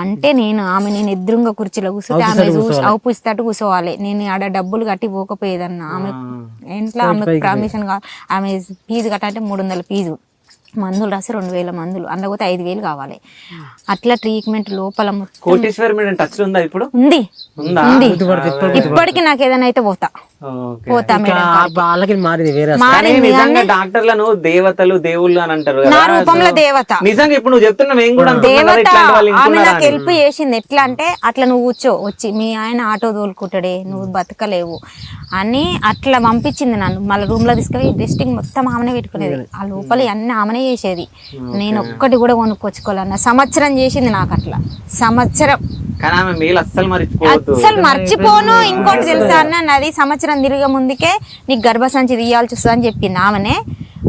అంటే నేను ఎదురుంగా కుర్చీలో కూర్చోతే ఆమె అవుపుస్తూ కూర్చోవాలి. నేను ఆడ డబ్బులు కట్టి పోకపోయేదన్న ఆమె ఇంట్లో ఆమెకు పర్మిషన్ కావాలి. ఆమె ఫీజు కట్టాలంటే 300 ఫీజు, మందులు రాసి 2,000 మందులు అందులోతే 5,000 కావాలి. అట్లా ట్రీట్మెంట్ లోపల కోటేశ్వరి మేడం టచ్ ఉందా ఇప్పుడు? ఉంది. ఇప్పటికి నాకు ఏదైనా అయితే పోతా డాక్టర్లను దేవతలు దేవుళ్ళు అని అంటారు నా రూపంలో దేవత. నిజంగా ఇప్పుడు నువ్వు చెప్తున్నా దేవత ఆమె నాకు హెల్ప్ చేసింది. ఎట్లా అంటే అట్లా నువ్వు కూర్చో వచ్చి మీ ఆయన ఆటో తోలుకుంటాడే నువ్వు బతకలేవు అని అట్లా పంపించింది నన్ను. మళ్ళీ రూమ్ లో తీసుకెళ్ళి డ్రెస్టింగ్ మొత్తం ఆమెనే పెట్టుకునేది. ఆ లోపల అన్ని ఆమెనే చేసేది. నేను ఒక్కటి కూడా కొనుక్కొచ్చుకోవాలన్న సంవత్సరం చేసింది నాకు అట్లా సంవత్సరం. అస్సలు మర్చిపోను. ఇంకోటి తెలుసా అన్న నాది సంవత్సరం తిరిగే ముందుకే నీకు గర్భసంచి తీయాల్సి వస్తుంది అని చెప్పింది ఆమెనే.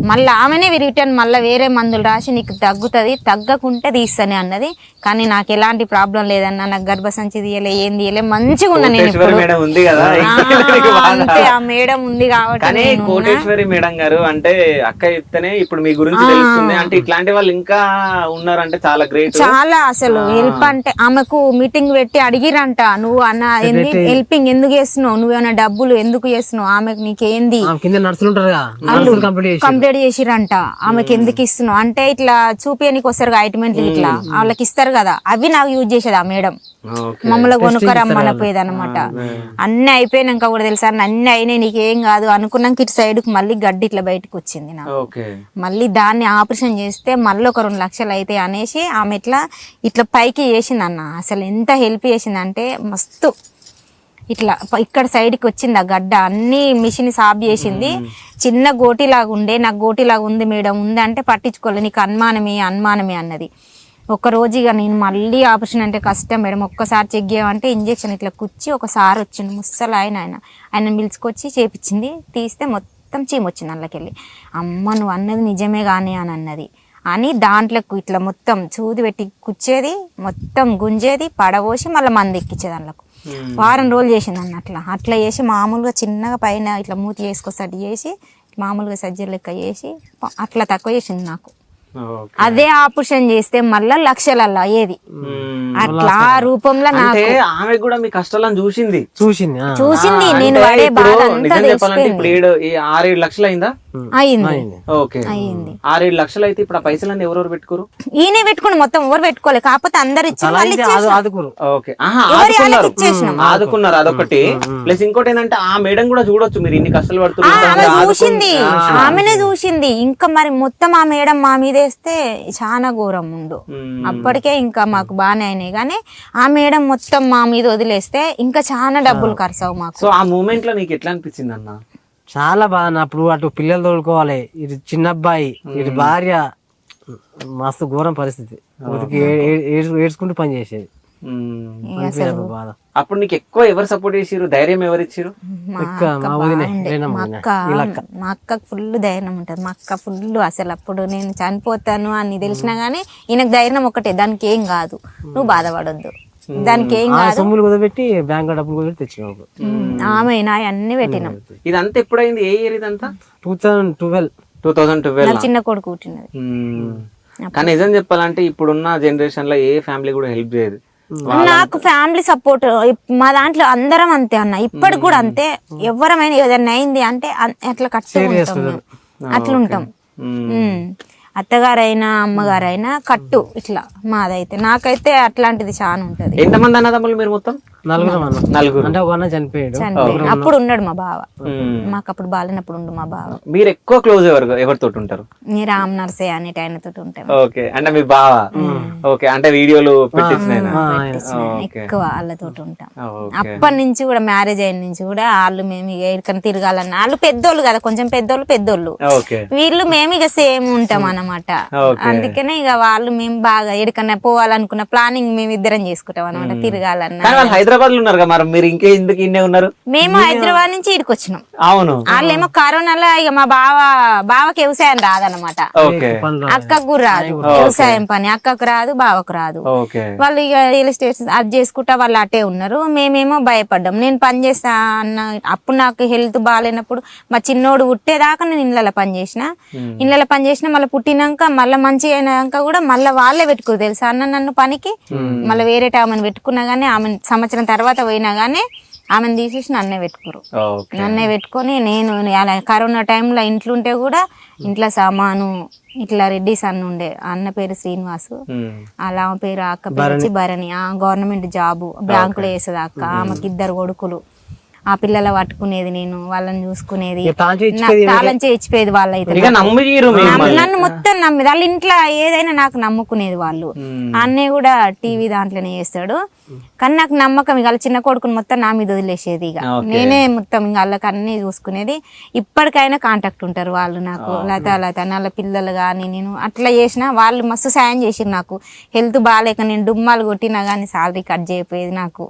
మళ్ళీ ఆమెనే రిటర్న్ మళ్ళీ వేరే మందులు రాసి నీకు తగ్గుతుంది తగ్గకుంటే తీస్తానే అన్నది. కానీ నాకు ఎలాంటి ప్రాబ్లం లేదన్న, నాకు గర్భసంచి తీయలే ఏం తీయలే మంచిగా ఉన్నా నేను. అంతే ఆ మేడం ఉంది కాబట్టి. కోటేశ్వరి మేడం గారు అంటే అక్క చెప్తేనే ఇప్పుడు మీ గురించి తెలుస్తుంది. అంటే ఇట్లాంటి వాళ్ళు ఇంకా ఉన్నారంటే చాలా గ్రేట్. చాలా అసలు హెల్ప్ అంటే ఆమెకు మీటింగ్ పెట్టి అడిగిరంట నువ్వు అన్న హెల్పింగ్ ఎందుకు చేస్తున్నావు, నువ్వేమైనా డబ్బులు ఎందుకు చేస్తున్నావు, ఆమెకు నీకేంది కంప్లీట్ చేసిరంట, ఆమెకి ఎందుకు ఇస్తున్నావు అంటే ఇట్లా చూపియనికి వస్తారు ఆయింట్మెంట్లు ఇట్లా వాళ్ళకి ఇస్తారు కదా అవి నాకు యూజ్ చేసేది ఆ మేడం. మమ్మల్ని కొనుక్కరమ్మనపోయేది అనమాట. అన్ని అయిపోయినాక కూడా తెలుసా అన్ని అయినాయి నీకేం కాదు అనుకున్నాక ఇటు సైడ్ కు మళ్ళీ గడ్డి ఇట్లా బయటకు వచ్చింది నాకు. మళ్ళీ దాన్ని ఆపరేషన్ చేస్తే మళ్ళీ ఒక 2 లక్షలు అయితే అనేసి ఆమె ఇట్లా పైకి చేసింది అన్న. అసలు ఎంత హెల్ప్ చేసింది అంటే మస్తు ఇట్లా ఇక్కడ సైడ్కి వచ్చింది ఆ గడ్డ అన్ని మిషన్ సాఫ్ చేసింది. చిన్న గోటిలాగా ఉండే నాకు గోటిలాగా ఉంది మేడం ఉంది అంటే పట్టించుకోలేదు. నీకు అనుమానమే అన్నది. ఒక రోజు ఇక నేను మళ్ళీ ఆపరేషన్ అంటే కష్టం మేడం ఒక్కసారి చెక్ చేయమంటే ఇంజెక్షన్ ఇట్లా కుచ్చి ఒకసారి వచ్చింది ముసలు ఆయన పిలుచుకొచ్చి చేపించింది. తీస్తే మొత్తం చీమ వచ్చింది అందులోకెళ్ళి. అమ్మ నువ్వు అన్నది నిజమే కానీ అని అన్నది అని దాంట్లోకి ఇట్లా మొత్తం చూది పెట్టి కుచ్చేది మొత్తం గుంజేది పడబోసి మళ్ళీ మంది ఎక్కించేది అందులోకి. వారం రోజులు చేసింది అన్న. అట్లా చేసి మామూలుగా చిన్నగా పైన ఇట్లా మూతి చేసుకొస్తాడు చేసి మామూలుగా సర్జరీ లెక్క చేసి అట్లా తక్కువ చేసింది నాకు. అదే ఆపరేషన్ చేస్తే మళ్ళా లక్షలల్లా అయ్యేది. అట్లా ఆ రూపంలో నాకు ఆమె కూడా మీ కష్టాలను చూసింది. నేను పడే బాధ అంతా 6-7 లక్షలు అయిందా? అయింది. 6-7 లక్షలు అయితే ఇప్పుడు ఆ పైసలన్నీ ఎవరెవరు పెట్టుకోరు? ఈయనే పెట్టుకుని మొత్తం ఎవరు పెట్టుకోలేదు. కాకపోతే అందరు ఆదుకున్నారు అదొకటి. ప్లస్ ఇంకోటి ఏంటంటే ఆ మేడం కూడా చూడొచ్చు మీరు ఇన్ని కష్టాలు పడుతున్నారు చూసింది. ఆమెనే చూసింది. ఇంకా మరి మొత్తం ఆ మేడం మా మీద వేస్తే చాలా ఘోరం ఉండు. అప్పటికే ఇంకా మాకు బాగానే అయినాయి కానీ ఆ మేడం మొత్తం మా మీద వదిలేస్తే ఇంకా చాలా డబ్బులు ఖర్చు అవు మాకు. సో ఆ మూమెంట్ లో నీకు ఎట్లా అనిపించింది అన్న? చాలా బాగా. అప్పుడు అటు పిల్లలు తోడుకోవాలి, ఇటు చిన్న అబ్బాయి, ఇటు భార్య, మస్తు ఘోరం పరిస్థితి. ఏడ్చుకుంటూ పని చేసేది. అనిపించినప్పుడు బాధ. అప్పుడు నీకు ఎక్కువ ఎవరు సపోర్ట్ చేసిరు, ధైర్యం ఎవరు ఇచ్చిరు? మా అక్క, అక్క మా వదినే, బాగుండే. రేణమ్మ మా వదినే, అక్క వీళ్ళక్క. మా అక్కకు ఫుల్ ధైర్యం ఉంటుంది. మా అక్క ఫుల్ అసలు అప్పుడు నేను చనిపోతాను అని తెలిసినా గానీ ఈయనకు ధైర్యం ఒకటే, దానికి ఏం కాదు, నువ్వు బాధపడొద్దు, దానికి ఏం ఆ కాదు. సొమ్ములు కుదబెట్టి బ్యాంక్ డబ్బులు కుదబెట్టి తెచ్చినావు. ఆమె నా అన్ని పెట్టినాం. ఇదంతా ఎప్పుడైంది? ఏ ఇయర్ ఇదంతా? 2012. 2012. నా చిన్న కొడుకు పుట్టినది. కానీ నిజం చెప్పాలంటే ఇప్పుడున్న జనరేషన్ లో ఏ ఫ్యామిలీ కూడా హెల్ప్ చేయదు. నాకు ఫ్యామిలీ సపోర్ట్ మా దాంట్లో అందరం అంతే అన్న, ఇప్పటికి కూడా అంతే. ఎవరమైనా ఏదైనా అయింది అంటే అట్లా కట్టు ఉంటాం మేము, అట్లుంటాం. అత్తగారైనా అమ్మగారైనా కట్టు ఇట్లా మాదైతే. నాకైతే అట్లాంటిది చాలా ఉంటది. ఎంతమంది అన్నదమ్ములు మీరు మొత్తం? నలుగురం అన్న. నలుగురు. అంటే ఒక అన్న చనిపోయాడు. అప్పుడు ఉన్నాడు మా బావ, మాకు అప్పుడు బాగాలేనప్పుడు ఉండు మా బావ. మీరు ఎక్కువ క్లోజ్ ఎవరితో ఉంటారు? నీ రామ్ నర్సే అనేటి ఆయనతో ఉంటాం. ఓకే, అంటే మీ బావ. ఓకే, అంటే వీడియోలు పెట్టించిన ఎక్కువ వాళ్ళతో ఉంటాం. అప్పటి నుంచి కూడా మ్యారేజ్ అయిన నుంచి కూడా వాళ్ళు మేము ఇక ఎక్కడికైనా తిరగాలన్నా, వాళ్ళు పెద్దోళ్ళు కదా, కొంచెం పెద్దోళ్ళు. వీళ్ళు మేము ఇక సేమ్ ఉంటాం అన్నమాట. అందుకనే ఇక వాళ్ళు మేము బాగా ఎక్కడికన్నా పోవాలనుకున్న ప్లానింగ్ మేము ఇద్దరం చేసుకుంటాం అనమాట, తిరగాలన్నా. హైదరాబాద్ లో ఉన్నారు కదా, మరి మీరు ఇంకే ఎందుకు ఇన్నే ఉన్నారు? మేము హైదరాబాద్ నుంచి ఇక్కడికి వచ్చినాం. అవును. వాళ్ళేమో కరోనాలో ఇక మా బావకి వ్యవసాయం రాదనమాట, అక్కకు కూడా రాదు వ్యవసాయం పని, అక్కకు రాదు, బావకు రాదు. వాళ్ళు ఇక రియల్ ఎస్టేట్ అది చేసుకుంటా వాళ్ళు అటే ఉన్నారు. మేమేమో భయపడ్డాం. నేను పని చేస్తా అన్న, అప్పుడు నాకు హెల్త్ బాగాలేనప్పుడు మా చిన్నోడు పుట్టేదాకా నేను ఇళ్ళలో పని చేసిన, మళ్ళీ పుట్టినాక మళ్ళీ మంచిగా అయినాక కూడా మళ్ళీ వాళ్ళే పెట్టుకోరు తెలుసా అన్న నన్ను పనికి. మళ్ళీ వేరే ఆమెను పెట్టుకున్నా గానీ, ఆమె సంవత్సరం తర్వాత పోయినా గానీ ఆమెను తీసేసి నన్నే పెట్టుకోరు. నన్నే పెట్టుకొని నేను అలా కరోనా టైంలో ఇంట్లో ఉంటే కూడా ఇంట్లో సామాను ఇట్లా రెడ్డిస్ అన్న ఉండే, అన్న పేరు శ్రీనివాసు, అలా ఆమె పేరు అక్క పేరు వచ్చి భరణి, గవర్నమెంట్ జాబు బ్యాంకులో వేసేది అక్క. ఆమెకి 2 కొడుకులు. ఆ పిల్లల పట్టుకునేది నేను, వాళ్ళని చూసుకునేది, తాళం చేయించిపోయేది వాళ్ళైతే. నన్ను మొత్తం నమ్మేది వాళ్ళ ఇంట్లో, ఏదైనా నాకు నమ్ముకునేది వాళ్ళు. అన్నయ్య కూడా టీవీ దాంట్లోనే చేస్తాడు, కానీ నాకు నమ్మకం. ఇక వాళ్ళ చిన్న కొడుకుని మొత్తం నా మీద వదిలేసేది. ఇక నేనే మొత్తం ఇంకా వాళ్ళకి అన్ని చూసుకునేది. ఇప్పటికైనా కాంటాక్ట్ ఉంటారు వాళ్ళు నాకు, లత వాళ్ళ పిల్లలు కానీ. నేను అట్లా చేసినా వాళ్ళు మస్తు సాయం చేసిరు నాకు. హెల్త్ బాగాలేక నేను డుమ్మాలు కొట్టినా కానీ సాలరీ కట్ చేయపోయేది నాకు.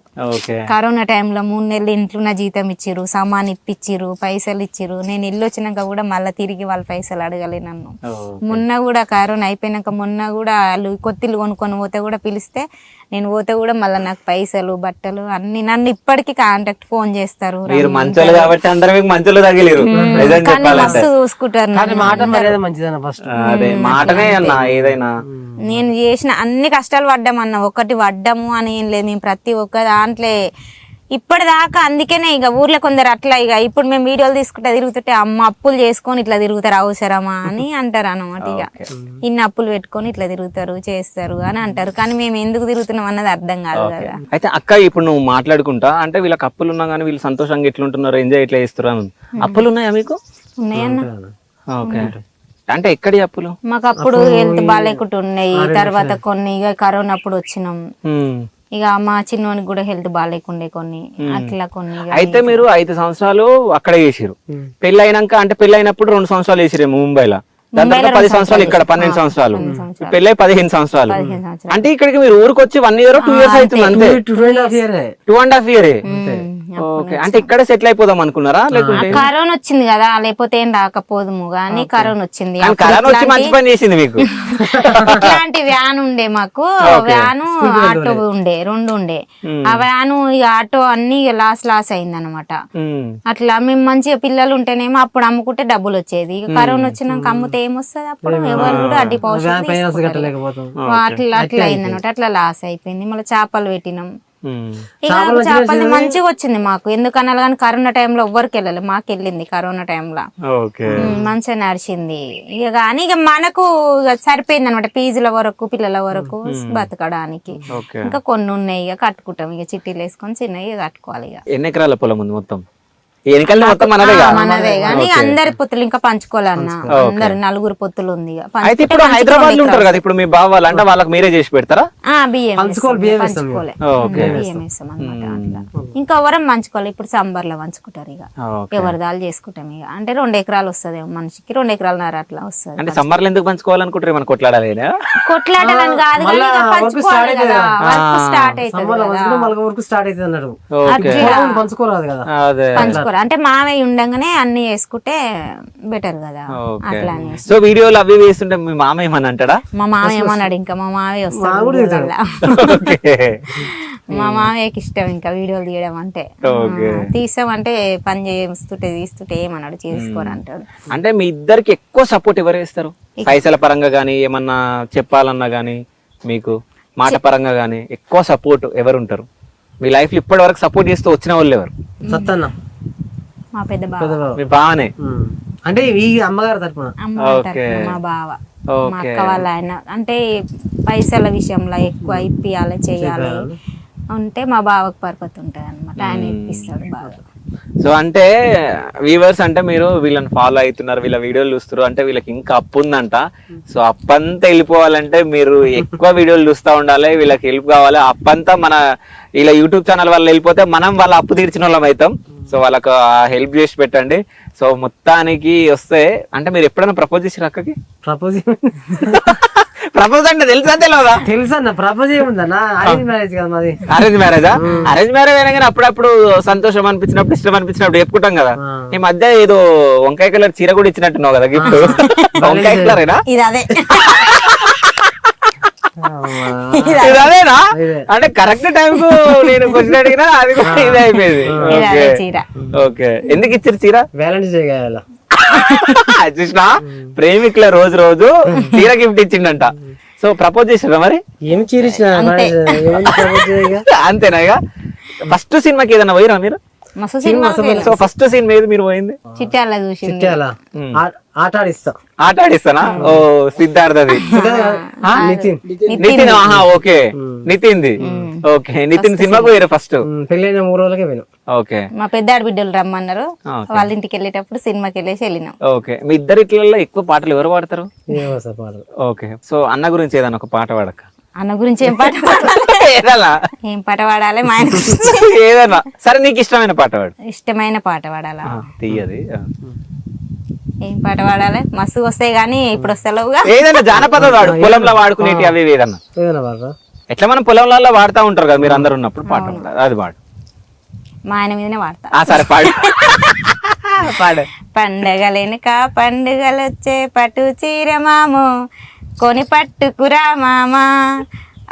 కరోనా టైంలో 3 నెలలు ఇంట్లో జీతం ఇచ్చిర్రు, సామాన్ ఇప్పించిర్రు, పైసలు ఇచ్చిర్రు. నేను ఇల్లు వచ్చినాక కూడా మళ్ళీ తిరిగి వాళ్ళు పైసలు అడగలే నన్ను. మొన్న కూడా కరోనా అయిపోయినాక మొన్న కూడా వాళ్ళు కొత్తిల్లు కొనుక్కొని పోతే కూడా పిలిస్తే నేను పోతే కూడా మళ్ళీ నాకు పైసలు బట్టలు అన్ని నన్ను ఇప్పటికీ కాంటాక్ట్ ఫోన్ చేస్తారు. మంచోళ్ళు కాబట్టి అందరూ మీకు మంచోళ్ళు తగిలేరు, మస్తు చూసుకుంటారు. మాటనే అన్నా ఏదైనా. నేను చేసిన అన్ని కష్టాలు పడ్డామన్నా, ఒకటి పడ్డాము అని ఏం లేదు. మేము ప్రతి ఒక్క దాంట్లో ఇప్పటిదాకా. అందుకనే ఇక ఊర్లో కొందరు అట్లా ఇక ఇప్పుడు మేము వీడియోలు తీసుకుంటే తిరుగుతుంటే అమ్మ అప్పులు చేసుకొని ఇట్లా తిరుగుతారు అవసరమా అని అంటారు అన్నమాట. ఇక ఇన్ని అప్పులు పెట్టుకొని ఇట్లా తిరుగుతారు చేస్తారు అని అంటారు, కానీ మేము ఎందుకు తిరుగుతున్నాం అన్నది అర్థం కాదు కదా. అయితే అక్క ఇప్పుడు నువ్వు మాట్లాడుకుంటా అంటే వీళ్ళకి అప్పులు ఉన్నా కానీ వీళ్ళు సంతోషంగా ఎట్లుంటున్నారు, ఎంజాయ్ ఎట్లా చేస్తున్నారు. అప్పులు ఉన్నాయా మీకు? ఉన్నాయన్న. ఓకే, అంటే ఎక్కడి అప్పులు? మాకు అప్పుడు హెల్త్ బాగాలేకుండా ఉన్నాయి, తర్వాత కొన్ని ఇక కరోనా అప్పుడు వచ్చినాం. ఇక మా చిన్నోనికి కూడా హెల్త్ బాగాలేకుండే కొన్ని అట్లా కొన్ని. అయితే మీరు 5 సంవత్సరాలు అక్కడే చేసిరు, పెళ్లి అయినాక అంటే పెళ్లి అయినప్పుడు 2 సంవత్సరాలు చేసిరేమో ముంబైలో, దాని తర్వాత 10 సంవత్సరాలు ఇక్కడ, 12 సంవత్సరాలు, పెళ్ళై 15 సంవత్సరాలు. అంటే ఇక్కడికి మీరు ఊరికి వచ్చి 1 year 2 years అవుతుంది అంతే. 2.5 year. ఓకే, అంటే ఇక్కడ సెటిల్ అయిపోదాం అనుకున్నారా? లేకుంటే కరోనా వచ్చింది కదా, లేకపోతే ఏం రాకపోదుము కానీ కరోనా వచ్చింది. కరోనా వచ్చి మంచి పని చేసింది మీకు. ఇట్లాంటి వ్యాన్ ఉండే మాకు, వ్యాను ఆటో ఉండే, 2 ఉండే. ఆ వ్యాను ఇక ఆటో అన్ని లాస్ అయింది అనమాట. అట్లా మేము మంచిగా పిల్లలు ఉంటేనేమో అప్పుడు అమ్ముకుంటే డబ్బులు వచ్చేది. ఇక కరోనా వచ్చినాక అమ్ముతే ఏమొస్తుంది, అప్పుడు ఎవరు కూడా అడ్డి పౌషం అట్లా అయింది అనమాట. అట్లా లాస్ అయిపోయింది. మళ్ళీ చేపలు పెట్టినాం. చేపలు మంచిగా వచ్చింది మాకు, ఎందుకన్నా కానీ కరోనా టైంలో ఎవ్వరికి వెళ్ళాలి, మాకు వెళ్ళింది కరోనా టైంలో మంచిగా నడిచింది. ఇక కానీ ఇక మనకు సరిపోయింది అనమాట, ఫీజుల వరకు పిల్లల వరకు బతకడానికి. ఇంకా కొన్ని ఉన్నాయి ఇక కట్టుకుంటాం, ఇక చిట్టీలు వేసుకొని చిన్నగా కట్టుకోవాలి. ఇక ఎన్ని ఎకరాల పొలం ఉంది మొత్తం? వెనకాల మొత్తం మనదేగా. మనదే కానీ అందరి పొత్తులు ఇంకా పంచుకోవాలన్న, అందరు 4 పొత్తులు ఉంది ఇక. అయితే ఇప్పుడు హైదరాబాద్ లో ఉంటారు కదా ఇప్పుడు మీ బావ వాళ్ళు, అంటే వాళ్ళకి మీరే చేసి పెడతారా? బియ్యం పంచుకోలే, బియ్యం వేస్తాం అన్నమాట. అట్లా ఇంకా ఎవరం పంచుకోవాలి. ఇప్పుడు సంబర్లో పంచుకుంటారు ఇక, ఎవరి దాలు చేసుకుంటాం ఇక. అంటే 2 ఎకరాలు వస్తుంది మనిషికి, 2 ఎకరాలన్నర అట్లా వస్తుంది. అంటే సమ్మర్ లో ఎందుకు పంచుకోవాలనుకుంటారు? మనం కొట్లాడాలి కొట్లాడాలని కాదు కానీ ఇక పంచుకోవాలి కదా, వర్క్ స్టార్ట్ అవుతుంది అన్నాడు. పంచుకోరాదు కదా, పంచుకోరు. అంటే మావయ్య ఉండగానే అన్ని చేసుకుంటే బెటర్ కదా అట్లా అని. సో వీడియోలు అవి వేస్తుంటే మీ మామ ఏమని అంటాడా? మా మామ ఏమన్నాడు, ఇంకా మా మావయ్య వస్తాడు. మా మామయ్యకి ఇష్టం ఇంకా వీడియోలు తీయడం అంటే. తీసామంటే పని తీస్తుంటే ఏమన్నాడు, చేసుకోని అంటాడు. అంటే మీ ఇద్దరికి ఎక్కువ సపోర్ట్ ఎవరు చేస్తారు? పైసల పరంగా గానీ, ఏమన్నా చెప్పాలన్నా గానీ, మీకు మాట పరంగా గానీ ఎక్కువ సపోర్ట్ ఎవరు ఉంటారు మీ లైఫ్ లో? ఇప్పటి వరకు సపోర్ట్ చేస్తూ వచ్చిన వాళ్ళు ఎవరు? సత్తన్న, మా పెద్ద బావ. మీ బావనే అంటే ఈ అమ్మగారు తరపున, మా బావ, మా అక్క వాళ్ళ ఆయన. అంటే పైసల విషయంలో ఎక్కువ ఇప్పియాలి చెయ్యాలి అంటే మా బావకు పరపతి ఉంటది అనమాట, ఆయన ఇప్పిస్తాడు బాగా. సో అంటే వ్యూవర్స్, అంటే మీరు వీళ్ళని ఫాలో అవుతున్నారు, వీళ్ళ వీడియోలు చూస్తారు అంటే వీళ్ళకి ఇంకా అప్పు ఉందంట. సో అప్పంతా వెళ్ళిపోవాలంటే మీరు ఎక్కువ వీడియోలు చూస్తూ ఉండాలి, వీళ్ళకి హెల్ప్ కావాలి. అప్పంతా మన ఇలా యూట్యూబ్ ఛానల్ వల్ల వెళ్ళిపోతే మనం వాళ్ళ అప్పు తీర్చిన వాళ్ళం అవుతాం. సో వాళ్ళకు హెల్ప్ చేసి పెట్టండి. సో మొత్తానికి వస్తే, అంటే మీరు ఎప్పుడైనా ప్రపోజ్ చేసారు అక్కకి? ప్రపోజ్ అంటే తెలుసా తెలియదా? తెలుసన్న, ప్రపోజ్ ఏముందన్నా, అరేంజ్ మ్యారేజ్ కదా మాది. అరేంజ్ మ్యారేజా? అరేంజ్ మ్యారేజ్ అయినా కానీ అప్పుడప్పుడు సంతోషం అనిపించినప్పుడు, ఇష్టం అనిపించినప్పుడు చెప్పుకుంటాం కదా. ఈ మధ్య ఏదో వంకాయ కలర్ చీర కూడా ఇచ్చినట్టున్నావు కదా గిఫ్ట్. వంకాయ కలరేనా ఇది? అదే అదేనా? అంటే కరెక్ట్ టైం కు నేను క్వశ్చన్ అడిగినా అది కూడా ఇది అయిపోయింది. ఓకే, ఎందుకు ఇచ్చారు చీర? వ్యాలంటైన్స్ డే కదా చూసినా, ప్రేమికుల రోజు రోజు చీర గిఫ్ట్ ఇచ్చిండంట. సో ప్రపోజ్ చేసారా మరి? ఏం చీర అంతేనా? ఇక ఫస్ట్ సినిమాకి ఏదైనా పోయిరా మీరు? సో ఫస్ట్ సీన్ మీద మీరు పోయింది ఆట ఆడిస్తానా? ఓ సిద్ధార్థది, నితిన్. ఓకే, నితిన్ది. ఓకే, నితిన్ సినిమాకు పోయారు ఫస్ట్. పెళ్ళైన 3 రోజులకే పోయినాం. ఓకే, మా పెద్ద ఆడబిడ్డలు రమ్మన్నారు, వాళ్ళ ఇంటికి వెళ్ళేటప్పుడు సినిమాకి వెళ్ళేసి వెళ్ళినాం. ఓకే, మీ ఇద్దరి ఇట్లలో ఎక్కువ పాటలు ఎవరు పాడతారు? ఓకే, సో అన్న గురించి ఏదన్నా ఒక పాట పాడక. అన్న గురించి ఏం పాట ఏం పాట పాడాలి? మా ఆయన ఏదన్నా సరే, నీకు ఇష్టమైన పాట పాడు. ఇష్టమైన పాట పాడాలా? తీయది. ఏం పాట పాడాలి? మస్తు వస్తాయి కానీ ఇప్పుడు వస్తలేవుగా. ఏదన్నా జానపద వాడు, పొలంలో వాడుకునేటి అవి ఏదన్నా. ఎట్లా మనం పొలంలో వాడుతూ ఉంటారు కదా మీరు అందరు ఉన్నప్పుడు, పాట అది పాడు. మా ఆయన మీదనే వాడతా. సరే పాడు. పాడు. పండగలెనుక పండుగలు వచ్చే పట్టు చీర మాము కొని పట్టుకురా మామా,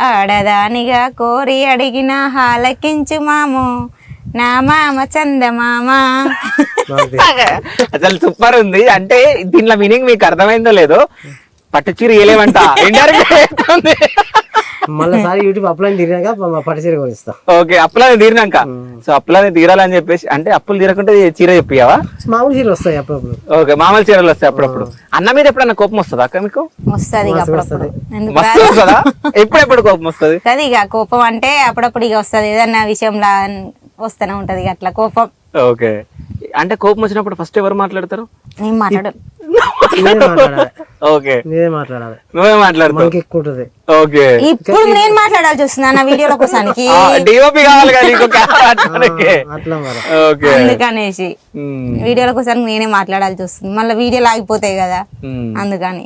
ఆడదానిగా కోరి అడిగిన హాలకించు మాము, నా మామ చందమామ. అసలు సూపర్ ఉంది. అంటే దీనిలో మీనింగ్ మీకు అర్థమైందో లేదో, పట్టు చీర వేయలేమంట. మళ్ళీ యూట్యూబ్ అప్లైన్ తీరినాక పట్టు చీర కొనిస్తా. ఓకే, అప్పులని తీరినాక. సో అప్పులని తీరాలని చెప్పేసి, అంటే అప్పులు తీరకుంటే చీర చెప్పియావా? మామూలు చీరలు వస్తాయి అప్పుడప్పుడు. ఓకే, మామూలు చీరలు వస్తాయి అప్పుడప్పుడు. అన్న మీద ఎప్పుడన్నా కోపం వస్తుందా అక్క మీకు? వస్తుంది మస్తు వస్తుందా? ఎప్పుడెప్పుడు కోపం వస్తుంది? ఇక కోపం అంటే అప్పుడప్పుడు ఇక వస్తుంది, ఏదన్నా విషయంలో వస్తూనే ఉంటది అట్లా కోపం. ఓకే, అంటే కోపం వచ్చినప్పుడు ఫస్ట్ ఎవరు మాట్లాడతారు? నేను మాట్లాడను. ఓకే, నువ్వే మాట్లాడాలి. నువ్వే మాట్లాడతావు. ఓకే, ఇప్పుడు నేను మాట్లాడాల్సి వస్తుంది అన్న వీడియోల కోసానికి. డిఓపి కావాలి కదా అందుకనేసి వీడియోల కోసానికి నేనే మాట్లాడాల్సి వస్తుంది, మళ్ళీ వీడియోలు ఆగిపోతాయి కదా అందుకని.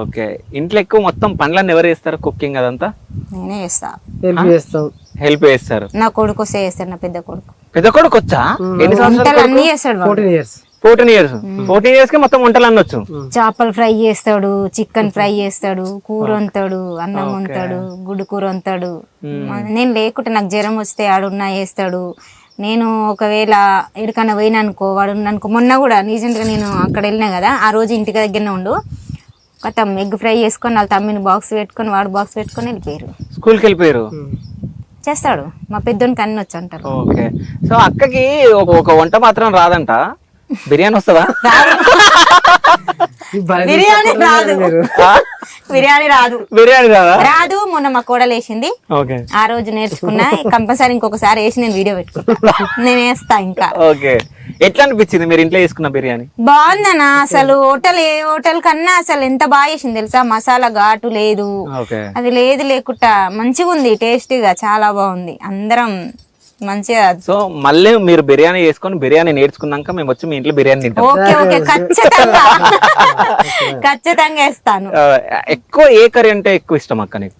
ఓకే, ఇంట్లో ఎక్కువ మొత్తం పనులన్నీ ఎవరు చేస్తారు? కుకింగ్ అదంతా నేనే చేస్తా. హెల్ప్ చేస్తారు. నా కొడుకు వస్తే చేస్తాడు, నా పెద్ద కొడుకు. పెద్ద కొడుకు వచ్చా? ఎన్ని సంవత్సరాలు? అన్ని చేస్తాడు. 14 years. 14 years కి మొత్తం వంటలు అనొచ్చు. చేపలు ఫ్రై చేస్తాడు, చికెన్ ఫ్రై చేస్తాడు, కూర వంతాడు, అన్నం వంతాడు, గుడ్డు కూర వంతాడు. నేను లేకుంటే నాకు జ్వరం వస్తే ఆడున్నా చేస్తాడు. నేను ఒకవేళ ఎక్కడికన్నా పోయినా అనుకో, వాడు అనుకో, మొన్న కూడా రీసెంట్గా నేను అక్కడ వెళ్ళినా కదా, ఆ రోజు ఇంటికి దగ్గరనే ఉండు, కొత్త ఎగ్ ఫ్రై చేసుకొని వాళ్ళ తమ్మిని బాక్స్ పెట్టుకొని వాడు బాక్స్ పెట్టుకొని వెళ్ళిపోయారు. స్కూల్కి వెళ్ళిపోయారు. చేస్తాడు, మా పెద్దోనికి అన్ని వచ్చి అంటారు. ఓకే, సో అక్కకి ఒక వంట మాత్రం రాదంట. బిర్యానీ వస్తుందా? బిర్యానీ రాదు. బిర్యానీ రాదు. బిర్యానీ రాదా? రాదు. మొన్న మా కోడలు వేసింది, ఆ రోజు నేర్చుకున్నా. కంపల్సరీ ఇంకొకసారి వేసి నేను వీడియో పెట్టుకుంటా, నేను వేస్తా ఇంకా. ఓకే, ఎట్లా అనిపించింది మీరు ఇంట్లో చేసుకున్న బిర్యానీ? బాగుందన్న, అసలు ఏ హోటల్ కన్నా అసలు ఎంత బాగా చేసింది తెలుసా, మసాలా ఘాటు లేదు, ఓకే అది లేదు లేకుండా మంచిగా ఉంది, టేస్టీగా చాలా బాగుంది. అందరం మంచిగా. సో మళ్ళీ మీరు బిర్యానీ చేసుకొని బిర్యానీ నేర్చుకున్నాక మేము వచ్చి మీ ఇంట్లో బిర్యానీ తింటాం. ఓకే ఓకే ఖచ్చితంగా ఖచ్చితంగా వేస్తాను. ఎక్కువ ఏ కర్రీ అంటే ఎక్కువ ఇష్టం అక్క నీకు?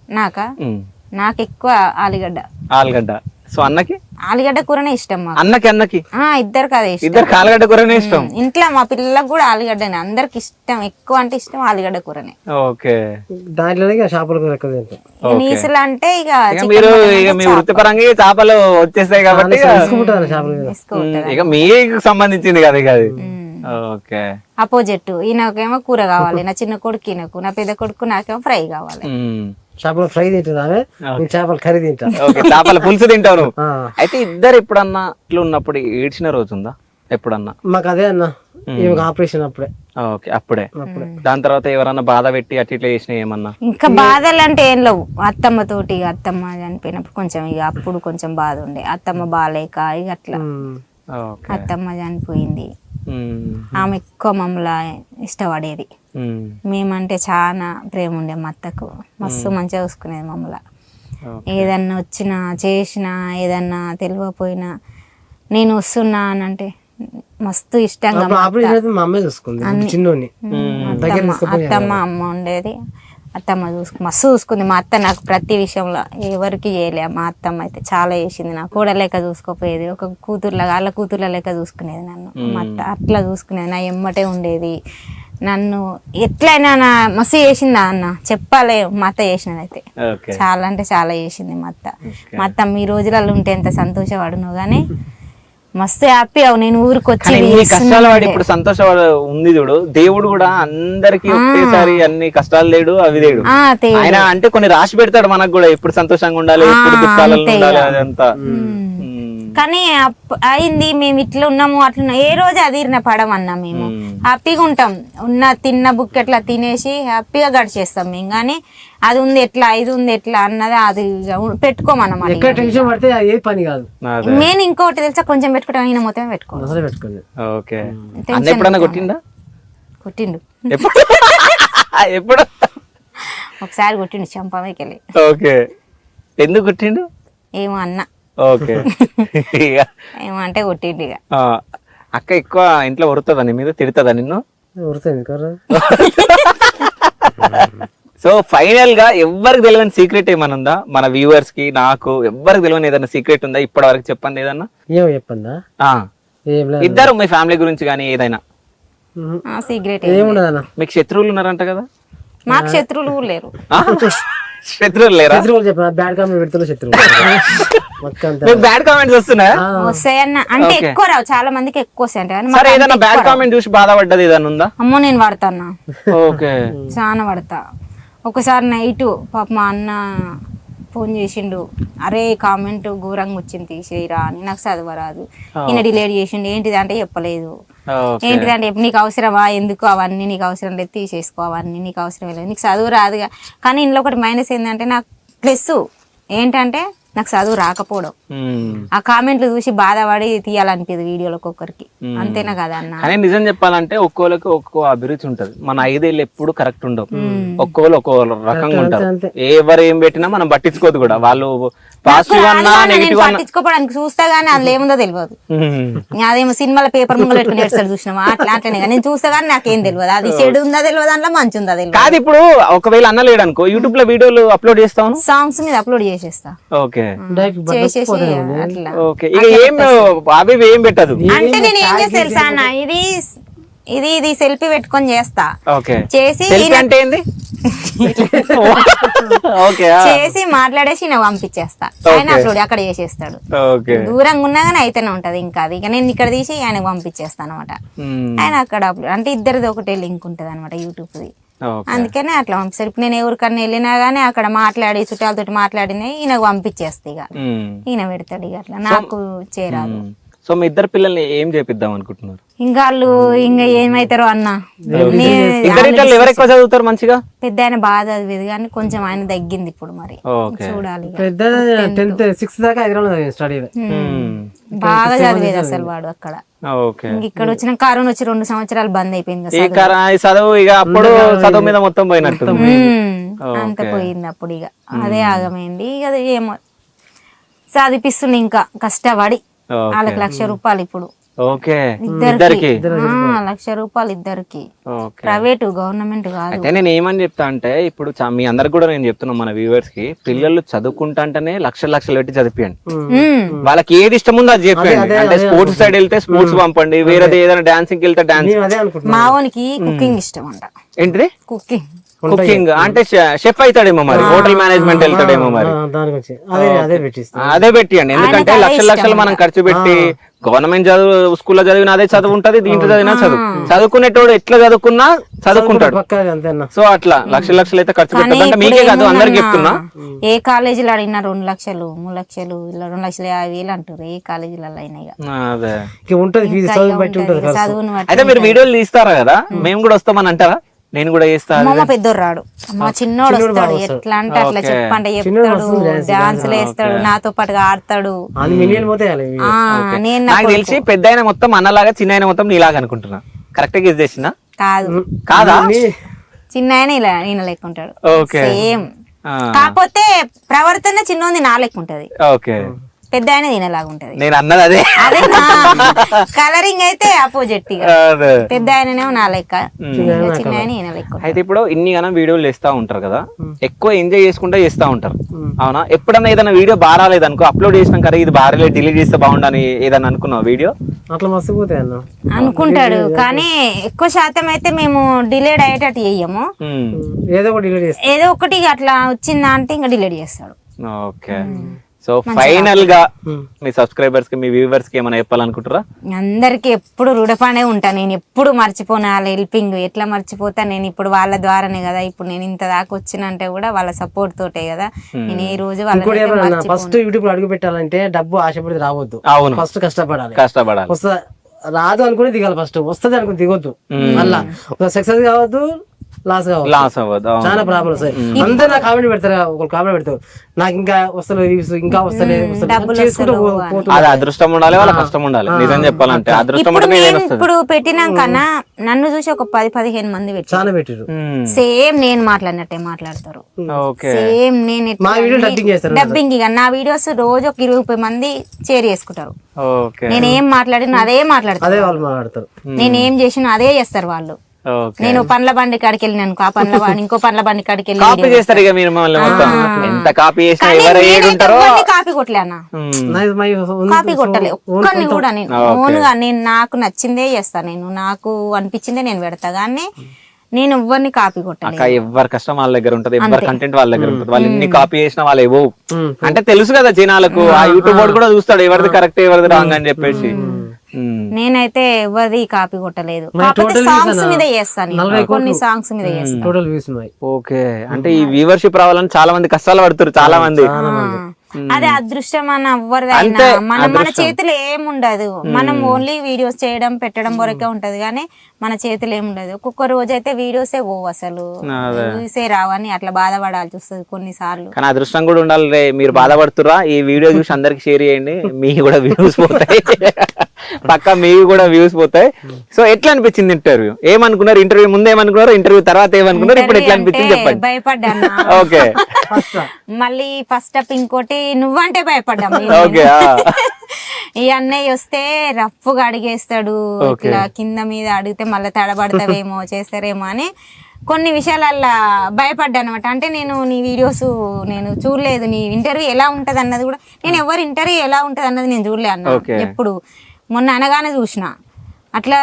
నాకు ఎక్కువ ఆలుగడ్డ. ఆలుగడ్డ. సో అన్నకి? ఆలుగడ్డ కూరనే ఇష్టం మాకు. అన్నకి ఇద్దరు కదా ఇష్టం. ఇద్దరికి ఆలుగడ్డ కూరనే ఇష్టం. ఇంట్లో మా పిల్లలకు కూడా ఆలుగడ్డనే, అందరికి ఇష్టం. ఎక్కువ అంటే ఇష్టం ఆలుగడ్డ కూరనే. ఓకే. దాంట్లోనే చేపల కూర ఎక్కువ తింటాం. నీసులు అంటే ఇక మీరు మీ వృత్తిపరంగా చేపలు వచ్చేస్తాయి కాబట్టి ఇక మీకు సంబంధించింది కదా ఇక అది. ఓకే. అపోజిట్, ఈయనకేమో కూర కావాలి, నా చిన్న కొడుకు ఈయనకు, నా పెద్ద కొడుకు నాకేమో ఫ్రై కావాలి. చేపల ఫ్రై తింటున్నావే, చేపల కర్రీ తింటా. ఓకే, చేపల పులుసు తింటాను. అయితే ఇద్దరు ఎప్పుడన్నా ఇట్లా ఉన్నప్పుడు ఏడ్చిన రోజు ఉందా ఎప్పుడన్నా? మాకు అదే అన్న, ఆపరేషన్ అప్పుడే. ఓకే, అప్పుడే. దాని తర్వాత ఎవరన్నా బాధ పెట్టి అట్లా ఇట్లా చేసిన ఏమన్నా? ఇంకా బాధలు అంటే ఏం లేవు. అత్తమ్మ తోటి, అత్తమ్మ చనిపోయినప్పుడు కొంచెం ఇక అప్పుడు కొంచెం బాధ ఉండే, అత్తమ్మ బాగాలేక ఇక అట్లా. అత్తమ్మ చనిపోయింది, ఆమె ఎక్కువ మమ్మల్ని ఇష్టపడేది, మేమంటే చాలా ప్రేమ ఉండే. మా అత్తకు మస్తు మంచిగా చూసుకునేది మమ్మల్ని. ఏదన్నా వచ్చినా చేసినా ఏదన్నా తెలియకపోయినా నేను వస్తున్నా అని అంటే మస్తు ఇష్టంగా అత్తమ్మ అమ్మ ఉండేది. అత్తమ్మ మస్తు చూసుకుంది. మా అత్త నాకు ప్రతి విషయంలో ఎవరికి చేయలే. మా అత్తమ్మ అయితే చాలా చేసింది. నాకు కూడా లెక్క చూసుకోపోయేది, ఒక కూతుర్లాగా వాళ్ళ కూతుర్ల లెక్క చూసుకునేది నన్ను. మా అత్త అట్లా చూసుకునేది, నా ఎమ్మటే ఉండేది. నన్ను ఎట్లయినా మస్తు చేసిందా అన్న చెప్పాలి. మా అత్త చేసినదైతే చాలా అంటే చాలా చేసింది మా అత్త. మా అత్త మీ రోజులలో ఉంటే ఎంత సంతోషపడును గానీ మస్తు హ్యాపీ అవు. నేను ఊరికి వచ్చి కష్టాల వాడు ఇప్పుడు సంతోష ఉంది చూడు. దేవుడు కూడా అందరికి ఒకేసారి అన్ని కష్టాలు లేడు, అవి లేడు. ఆయన అంటే కొన్ని రాసి పెడతాడు మనకు కూడా, ఎప్పుడు సంతోషంగా ఉండాలి, ఎప్పుడు దుఃఖాలలో ఉండాలి, అదంతా. కానీ అయింది, మేము ఇట్లా ఉన్నాము అట్లా ఏ రోజు అదిరిన పడమన్నా మేము హ్యాపీగా ఉంటాం. తిన్న బుక్ ఎట్లా తినేసి హ్యాపీగా గడిచేస్తాం మేము. కానీ అది ఉంది ఎట్లా, ఇది ఉంది ఎట్లా అన్నది అది పెట్టుకోమన్నమాట. నేను ఇంకోటి తెలుసా, కొంచెం పెట్టుకుంటాం, ఈయన మొత్తం పెట్టుకోండి. కొట్టిండు ఎప్పుడు ఒకసారి కొట్టిండు చంపమేకెళ్ళి. ఓకే, ఎందుకు కొట్టిండు ఏమో అన్న. ఓకే, ఏమంటే కొట్టిండు. ఇక అక్క ఎక్కువ ఇంట్లో ఉరుతుందా నీ మీద, తిడుతుందా నిన్ను? సో ఫైనల్ గా ఎవ్వరికి తెలియని సీక్రెట్ ఏమైనా ఉందా? మన వ్యూవర్స్ కి, నాకు ఎవ్వరికి తెలియని ఏదైనా సీక్రెట్ ఉందా ఇప్పటి వరకు? చెప్పండి ఏదన్నా. చెప్పందా? ఇద్దరు మీ ఫ్యామిలీ గురించి కానీ ఏదైనా సీక్రెట్. మీకు శత్రువులు ఉన్నారంట కదా? మాకు శత్రువులు లేరు. శత్రువులు లేరా? బ్యాడ్ కామెంట్ పెడుతున్నా శత్రువులు. బ్యాడ్ కామెంట్స్ వస్తున్నాయా? వస్తాయన్న అంటే ఎక్కువ రావు, చాలా మందికి ఎక్కువ వస్తాయి. సరే, ఏదైనా బ్యాడ్ కామెంట్ చూసి బాధపడ్డది ఏదన్నా ఉందా? అమ్మో నేను పడతాన్నా. ఓకే, చాలా పడతా. ఒకసారి నైట్ పాప మా అన్న ఫోన్ చేసిండు, అరే కామెంట్ ఘోరంగా వచ్చింది తీసేయరా అని. నాకు చదవరాదు, ఈయన డిలీట్ చేసిండు. ఏంటిది అంటే చెప్పలేదు. ఏంటిదంటే నీకు అవసరమా, ఎందుకు అవన్నీ నీకు అవసరం లేదు, తీసేసుకో, అవన్నీ నీకు అవసరం లేదు, నీకు చదువు రాదుగా. కానీ ఇంట్లో ఒకటి మైనస్ ఏంటంటే నాకు ప్లస్ ఏంటంటే నాకు చదువు రాకపోవడం. ఆ కామెంట్లు చూసి బాధపడి తీయాలనిపించదు వీడియోలో ఒక్కొక్కరికి. అంతేనా కదా అన్న? కానీ నిజం చెప్పాలంటే ఒక్కోళ్ళకి ఒక్కో అభిరుచి ఉంటది. మన 5 ఏళ్ళు ఎప్పుడు కరెక్ట్ ఉండవు, ఒక్కోళ్ళు ఒక్కో రకంగా ఉంటారు. ఎవరు ఏం పెట్టినా మనం పట్టించుకోదు కూడా. వాళ్ళు పాజిటివ్ అన్నా నెగిటివ్ పట్టించుకోవడానికి చూస్తా గానీ అందులో ఏముందో తెలియదు. అదేమో సినిమాలో పేపర్ ముంగలు పెట్టుకుని ఏడ్చాడు చూసినామా, అట్లానే నేను చూస్తా గానీ నాకేం తెలియదు. అది చెడు ఉందా తెలియదు, అందులో మంచి ఉందా తెలియదు. కాదు, ఇప్పుడు ఒకవేళ అన్న లేడు అనుకో, యూట్యూబ్ లో వీడియోలు అప్లోడ్ చేస్తాను, సాంగ్స్ మీద అప్లోడ్ చేసేస్తా. ఓకే, చేసేసి అట్లా. అవి ఏం పెట్టదు. అంటే నేను ఏం చేస్తా తెలుసా అన్న, ఇది సెల్ఫీ పెట్టుకొని చేస్తా. చేసి చేసి మాట్లాడేసి నేను పంపించేస్తా. ఆయన అప్లోడ్ అక్కడ చేసేస్తాడు. దూరంగా ఉన్నా గానీ అయితేనే ఉంటది. ఇంకా అది ఇక నేను ఇక్కడ తీసి ఆయనకు పంపించేస్తాను అనమాట. ఆయన అక్కడ అప్లోడ్ అంటే ఇద్దరిది ఒకటే లింక్ ఉంటది అనమాట యూట్యూబ్ ది. అందుకనే అట్లా పంపిస్తారు. ఇప్పుడు నేను ఎవరికన్నా వెళ్ళినా గానీ అక్కడ మాట్లాడి చుట్టాలతో మాట్లాడినాయి ఈయనకు పంపించేస్తా. ఇక ఈయన పెడతాడు. ఇక అట్లా నాకు చేరాదు. సో మీ ఇద్దరు పిల్లల్ని ఏం చేపిద్దాం అనుకుంటున్నారు? ఇంకా వాళ్ళు ఇంకా ఏమైతారో అన్న. ఎవరు ఎక్కువ చదువుతారు మంచిగా? పెద్ద ఆయన బాగా చదివేది కానీ కొంచెం ఆయన తగ్గింది ఇప్పుడు. మరి చూడాలి. పెద్ద 10th 6th దాకా హైదరాబాద్ స్టడీ. బాగా చదివేది అసలు వాడు అక్కడ. ఓకే. ఇంక ఇక్కడ వచ్చిన కరోనా వచ్చి 2 సంవత్సరాలు బంద్ అయిపోయింది ఈ చదువు ఇక అప్పుడు చదువు మీద మొత్తం పోయినట్టు. అంత పోయింది అప్పుడు. ఇక అదే ఆగమైంది. ఇక అది ఏమో చదివిపిస్తుంది ఇంకా కష్టపడి. వాళ్ళకి 1,00,000 రూపాయలు ఇప్పుడు. ఓకే. ఇద్దరికి 1,00,000 రూపాయలు ఇద్దరికి. ప్రైవేట్, గవర్నమెంట్ కాదు. అయితే నేను ఏమని చెప్తా అంటే ఇప్పుడు మీ అందరికి కూడా నేను చెప్తున్నాను మన వ్యూవర్స్ కి, పిల్లలు చదువుకుంటాంటేనే లక్షలు పెట్టి చదివించండి. వాళ్ళకి ఏది ఇష్టం ఉందో అది చెప్పండి. అంటే స్పోర్ట్స్ సైడ్ వెళ్తే స్పోర్ట్స్ పంపండి, వేరేది ఏదైనా డాన్సింగ్ వెళ్తే డాన్స్. మావోనికి కుకింగ్ ఇష్టం అంట. ఏంటిది? కుకింగ్ అంటే షెఫ్ అవుతాడేమో మరి, హోటల్ మేనేజ్మెంట్ వెళ్తాడేమో మరి. అదే పెట్టియండి. ఎందుకంటే లక్షలు మనం ఖర్చు పెట్టి గవర్నమెంట్ చదువు స్కూల్లో చదివిన అదే చదువు ఉంటది, దీంట్లో చదివినా చదువుకునేటోడు ఎట్లా చదువుకున్నా చదువుకుంటాడు. సో అట్లా లక్షలు అయితే ఖర్చు పెట్టదంటే మీకే కాదు అందరికి చెప్తున్నా. ఏ కాలేజీలో అడిగినా 2 లక్షలు 3 లక్షలు ఇలా 2,50,000 అంటారు. ఏ కాలేజీలలో అయినా చదువును. అయితే మీరు వీడియోలు తీస్తారా కదా, మేము కూడా వస్తామని అంటారా? నేను కూడా చేస్తాను. మా పెద్దోడు రాడు, మా చిన్నోడు వస్తాడు. ఎట్లా అంటే అట్లా చెప్పంటే చెప్తాడు, డాన్సులు వేస్తాడు, నాతో పాటుగా ఆడతాడు. నాకు తెలిసి పెద్ద అయిన మొత్తం అన్నలాగా, చిన్న అయిన మొత్తం నీలాగా అనుకుంటున్నా. కరెక్ట్ గా చేసిన కాదా? చిన్న ఆయన ఇలా ఈయన లెక్క ఉంటాడు సేమ్. కాకపోతే ప్రవర్తన చిన్నోంది నా లెక్క ఉంటది, పెద్ద ఆయన ఈయనలాగా ఉంటది. నేను అన్నది అదే. కలరింగ్ అయితే ఆపోజిట్. పెద్ద ఆయననేమో నా లెక్క, చిన్న ఆయన ఈయన లెక్క. అయితే ఇప్పుడు ఇన్ని గనం వీడియోలు వేస్తా ఉంటారు కదా, ఎక్కువ ఎంజాయ్ చేసుకుంటా చేస్తా ఉంటారు అవునా? ఎప్పుడన్నా ఏదైనా వీడియో బారాలేదు అనుకో, అప్లోడ్ చేసినాం కదా ఇది బారాలేదు డిలీట్ చేస్తే బాగుండని ఏదన్నా అనుకున్నావు వీడియో? అట్లా మస్తుపోతాయి అన్న అనుకుంటాడు, కానీ ఎక్కువ శాతం అయితే మేము డిలేట్ అయ్యేటట్టు చెయ్యము. ఏదో ఒకటి అట్లా వచ్చిందా అంటే ఇంకా డిలేట్ చేస్తాడు. ఓకే. సో ఫైనల్ గా మీ సబ్స్క్రైబర్స్ కి, మీ వ్యూవర్స్ కి ఏమైనా చెప్పాలనుకుంటారా? అందరికి ఎప్పుడు రుడపానే ఉంటా నేను, ఎప్పుడు మర్చిపోను వాళ్ళ హెల్పింగ్. ఎట్లా మర్చిపోతా నేను? ఇప్పుడు వాళ్ళ ద్వారానే కదా ఇప్పుడు నేను ఇంత దాకా వచ్చినంటే కూడా వాళ్ళ సపోర్ట్ తోటే కదా నేను ఈ రోజు. ఫస్ట్ యూట్యూబ్ అడుగు పెట్టాలంటే డబ్బు ఆశపడి రావద్దు, ఫస్ట్ కష్టపడాలి. వస్తుంది రాదు అనుకుని దిగాలి, ఫస్ట్ వస్తుంది అనుకుని దిగొద్దు. మళ్ళా సక్సెస్ కావద్దు, లాస్ అవ్వదు. చాలా ప్రాబ్లమ్స్. అందరు నాకు కామెంట్ పెడతారు, ఒకరు కామెంట్ పెడతారు నాకు ఇంకా వస్తలేదు, ఇంకా వస్తలేదు. అది అదృష్టం ఉండాలి, వాళ్ళ కష్టం ఉండాలి. నిజం చెప్పాలంటే అదృష్టం ఇప్పుడు పెట్టినాకన్నా నన్ను చూసి ఒక 10-15 మంది చాలా పెట్టారు. సేమ్ నేను మాట్లాడినట్టే మాట్లాడతారు. సేమ్ నేను డబ్బింగ్. ఇక నా వీడియోస్ రోజు ఒక 20 మంది షేర్ చేసుకుంటారు. నేనేం మాట్లాడిన అదే మాట్లాడతారు, నేనేం చేసినా అదే చేస్తారు వాళ్ళు. నేను పండ్ల బండి కాడికి వెళ్ళినాను, ఆ పండ్ల బండి ఇంకో పండ్ల బండి కాడికి వెళ్ళి కాపీ కొట్టలే అన్న, కాపీ కొట్టలే ఒక్కరిని కూడా. నేను ఓన్గా నేను నాకు నచ్చిందే చేస్తా, నేను నాకు అనిపించిందే నేను పెడతా, కానీ నేను ఎవరిని కాపీ కొట్టలేదు. ఎవరి కష్టం వాళ్ళ దగ్గర ఉంటది, ఎవరి కంటెంట్ వాళ్ళ దగ్గర ఉంటది. వాళ్ళు ఎన్ని కాపీ చేసినా వాళ్ళు ఏవో అంటే తెలుసు కదా జనాలకు. ఆ యూట్యూబ్ వాడు కూడా చూస్తాడు ఎవరిది కరెక్ట్ ఎవరిది రాంగ్ అని చెప్పేసి. నేనైతే ఎవరిది కాపీ కొట్టలేదు, సాంగ్స్ మీద చేస్తాను, కొన్ని సాంగ్స్ మీద చేస్తాను. ఓకే. అంటే ఈ వ్యూవర్షిప్ రావాలని చాలా మంది కష్టాలు పడుతారు, చాలా మంది. అదే అదృష్టం అన్న ఎవరిదైనా. మన చేతిలో ఏముండదు, మనం ఓన్లీ వీడియోస్ చేయడం పెట్టడం వరకే ఉంటది, కానీ మన చేతిలో ఏముండదు. ఒక్కొక్క రోజు అయితే వీడియోసే పోవు, అసలు వ్యూసే రావని అట్లా బాధపడాల్సి వస్తుంది కొన్నిసార్లు. కానీ అదృష్టం కూడా ఉండాలి రే. మీరు బాధపడుతురా? ఈ వీడియో చూసి అందరికి షేర్ చేయండి, మీకు కూడా వ్యూస్ పోతాయి. పక్కా మీకు కూడా వ్యూస్ పోతాయి. సో ఎట్లా అనిపించింది ఇంటర్వ్యూ? ఏమనుకున్నారు? ఇంటర్వ్యూ ముందు ఏమనుకున్నారు, ఇంటర్వ్యూ తర్వాత ఏమనుకున్నారు, ఇప్పుడు ఎట్లా అనిపించింది చెప్పండి. భయపడ్డాను. ఓకే. మళ్ళీ ఫస్ట్ అప్ ఇంకోటి నువ్వంటే భయపడ్డా. ఈ అన్నయ్య వస్తే రఫ్ గా అడిగేస్తాడు, ఇట్లా కింద మీద అడిగితే మళ్ళీ తడబడతావేమో చేస్తారేమో అని కొన్ని విషయాలల్లా భయపడ్డా అనమాట. అంటే నేను నీ వీడియోస్ నేను చూడలేదు, నీ ఇంటర్వ్యూ ఎలా ఉంటది అన్నది కూడా నేను ఎవరి ఇంటర్వ్యూ ఎలా ఉంటది అన్నది నేను చూడలే అన్న. ఎప్పుడు మొన్న అనగానే చూసిన. అట్లా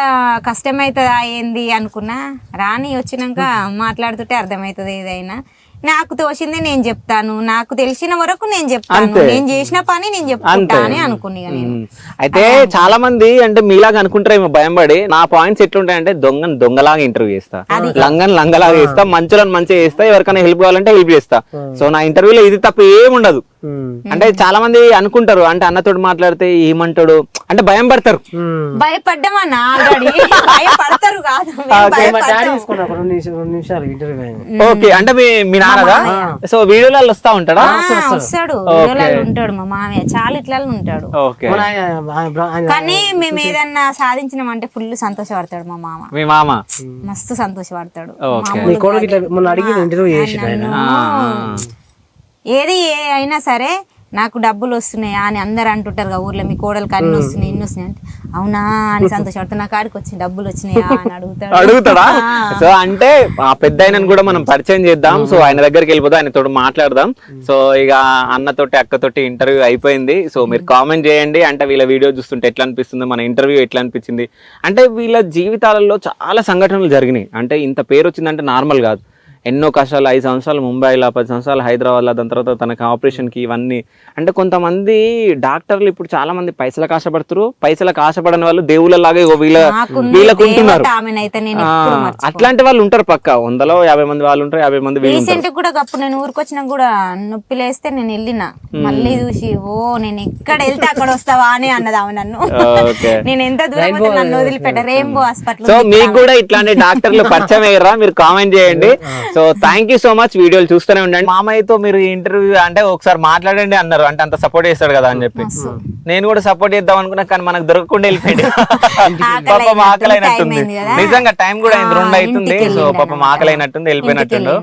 కష్టమవుతుందా ఏంది అనుకున్నా, రాని వచ్చినాక మాట్లాడుతుంటే అర్థమవుతుంది ఏదైనా. నాకు తోచింది నేను చెప్తాను, నాకు తెలిసిన వరకు నేను చెప్తాను, నేను చేసిన పని నేను చెప్తా అని అనుకున్నా నేను. అయితే చాలా మంది అంటే మీలాగా అనుకుంటారేమో భయం పడి. నా పాయింట్స్ ఎట్లుంటాయంటే దొంగలాగా ఇంటర్వ్యూ చేస్తా, లంగలాగా చేస్తా, మంచులను మంచిగా చేస్తా, ఎవరికైనా హెల్ప్ కావాలంటే హెల్ప్ చేస్తా. సో నా ఇంటర్వ్యూలో ఇది తప్ప ఏముండదు. అంటే చాలా మంది అనుకుంటారు అంటే అన్నతోటి మాట్లాడితే ఏమంటాడు అంటే భయం పడతారు. భయపడ్డామన్నా ఆల్రెడీ భయపడతారు కాదు ఓకే అంటే మీ నాన్నదా? సో వీడియోలలో వస్తా ఉంటాడా? వస్తాడు, వీడియోలలో ఉంటాడు. మా మామయ్య చాలా ఇట్లలో ఉంటాడు. ఓకే కానీ మేము ఏదన్నా సాధించినామంటే ఫుల్ సంతోషపడతాడు మా మామ. మీ మామ మస్తు సంతోషపడతాడు. ఏది అయినా సరే నాకు డబ్బులు వస్తున్నాయా అని అందరు అంటుంటారు కదా ఊర్లో, మీ కోడలు అన్ని వస్తున్నాయి ఇన్ని వస్తున్నాయి అంటే అవునా అని సంతోషపడతా. నా కాడికి వచ్చి డబ్బులు వచ్చినాయా అని అడుగుతాడా? సో అంటే ఆ పెద్ద ఆయనను కూడా మనం పరిచయం చేద్దాం. సో ఆయన దగ్గరికి వెళ్ళిపోతే ఆయనతో మాట్లాడదాం. సో ఇక అన్నతోటి అక్కతోటి ఇంటర్వ్యూ అయిపోయింది. సో మీరు కామెంట్ చేయండి అంటే వీళ్ళ వీడియో చూస్తుంటే ఎట్లా అనిపిస్తుంది, మన ఇంటర్వ్యూ ఎట్లా అనిపించింది. అంటే వీళ్ళ జీవితాలలో చాలా సంఘటనలు జరిగినాయి. అంటే ఇంత పేరు వచ్చిందంటే నార్మల్ కాదు. ఎన్నో కష్టాలు, 5 సంవత్సరాలు ముంబైలో, 10 సంవత్సరాలు హైదరాబాద్లో, దాని తర్వాత తనకి ఆపరేషన్కి ఇవన్నీ. అంటే కొంతమంది డాక్టర్లు ఇప్పుడు చాలా మంది పైసలకు ఆశపడుతారు, పైసలకు ఆశపడని వాళ్ళు దేవుళ్ళలాగే వీళ్ళకు ఉంటున్నారు. అట్లాంటి వాళ్ళు ఉంటారు పక్క 100-50 మంది వాళ్ళు ఉంటారు, 50 మంది. రీసెంట్ కూడా అప్పుడు నేను ఊరికొచ్చినా కూడా నొప్పి లేస్తే నేను వెళ్ళిన మళ్ళీ చూసి నేను ఎక్కడ వెళ్తే అక్కడ వస్తావా అని అన్నది ఆమె నన్ను. నేను ఎంత దూరం నన్ను వదిలిపెట్ట రెయిన్బో హాస్పిటల్. సో మీకు కూడా ఇట్లాంటి డాక్టర్లు పరిచయం అయ్యారా? మీరు కామెంట్ చేయండి. So thank you so much. వీడియోలు చూస్తూనే ఉండండి. మామయ్యతో మీరు ఇంటర్వ్యూ అంటే ఒకసారి మాట్లాడండి అన్నారు, అంటే అంత సపోర్ట్ చేస్తాడు కదా అని చెప్పి నేను కూడా సపోర్ట్ చేద్దాం అనుకున్నా, కానీ మనకు దొరకకుండా వెళ్ళిపోయింది. పాపం ఆకలి అయినట్టుంది, నిజంగా టైం కూడా 2 అవుతుంది. సో పాపం ఆకలి అయినట్టుంది, వెళ్ళిపోయినట్టుండు.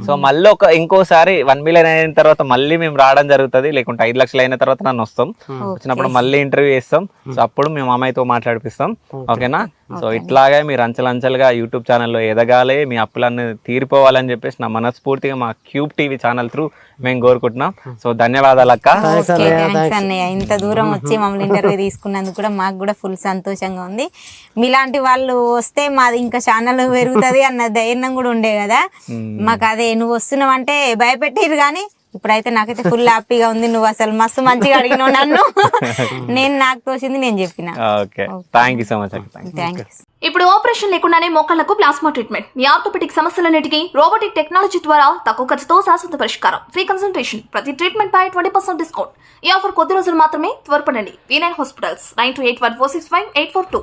సో మళ్ళీ ఇంకోసారి 1 మిలియన్ అయిన తర్వాత మళ్ళీ మేము రావడం జరుగుతుంది, లేకుంటే 5 లక్షలు అయిన తర్వాత నన్ను వస్తాం. వచ్చినప్పుడు మళ్ళీ ఇంటర్వ్యూ చేస్తాం. సో అప్పుడు మేము మామయ్యతో మాట్లాడిపిస్తాం. ఓకేనా? సో ఇట్లాగే మీరు అంచెలంచెలుగా యూట్యూబ్ ఛానల్లో ఎదగాలి, మీ అప్పులన్నీ తీరిపోవాలని చెప్పేసి నా మనస్ఫూర్తిగా మా క్యూబ్ టీవీ ఛానల్ త్రూ మేము కోరుకుంటున్నాం. సో ధన్యవాదాలు అక్క. అన్నయ్య ఇంత దూరం వచ్చి మమ్మల్ని ఇంటర్వ్యూ తీసుకున్నందుకు కూడా మాకు కూడా ఫుల్ సంతోషంగా ఉంది. మీలాంటి వాళ్ళు వస్తే మాది ఇంకా ఛానల్ పెరుగుతుంది అన్న ధైర్యం కూడా ఉండే కదా మాకు. అదే నువ్వు వస్తున్నావు అంటే భయపెట్టిరు కానీ ఇప్పుడైతే నాకైతే ఫుల్ హ్యాపీగా ఉంది. నువ్వు అసలు మస్తు మంచిగా అడిగినావు నన్ను. నేను నాకు తోచింది నేను చెప్పిన. Thank you so much. ఇప్పుడు ఆపరేషన్ లేకుండానే మోకాళ్లకు ప్లాస్మా ట్రీట్మెంట్, మీ ఆర్థోపెటిక్ సమస్యలన్నిటికీ రోబోటిక్ టెక్నాలజీ ద్వారా తక్కువ ఖర్చుతో శాశ్వత పరిష్కారం, ఫ్రీ కన్సల్టేషన్, ప్రతి ట్రీట్మెంట్ పై 20% డిస్కౌంట్. ఈ ఆఫర్ కొద్ది రోజులు మాత్రమే. త్వరపడండి. V9 hospitals 9281465842.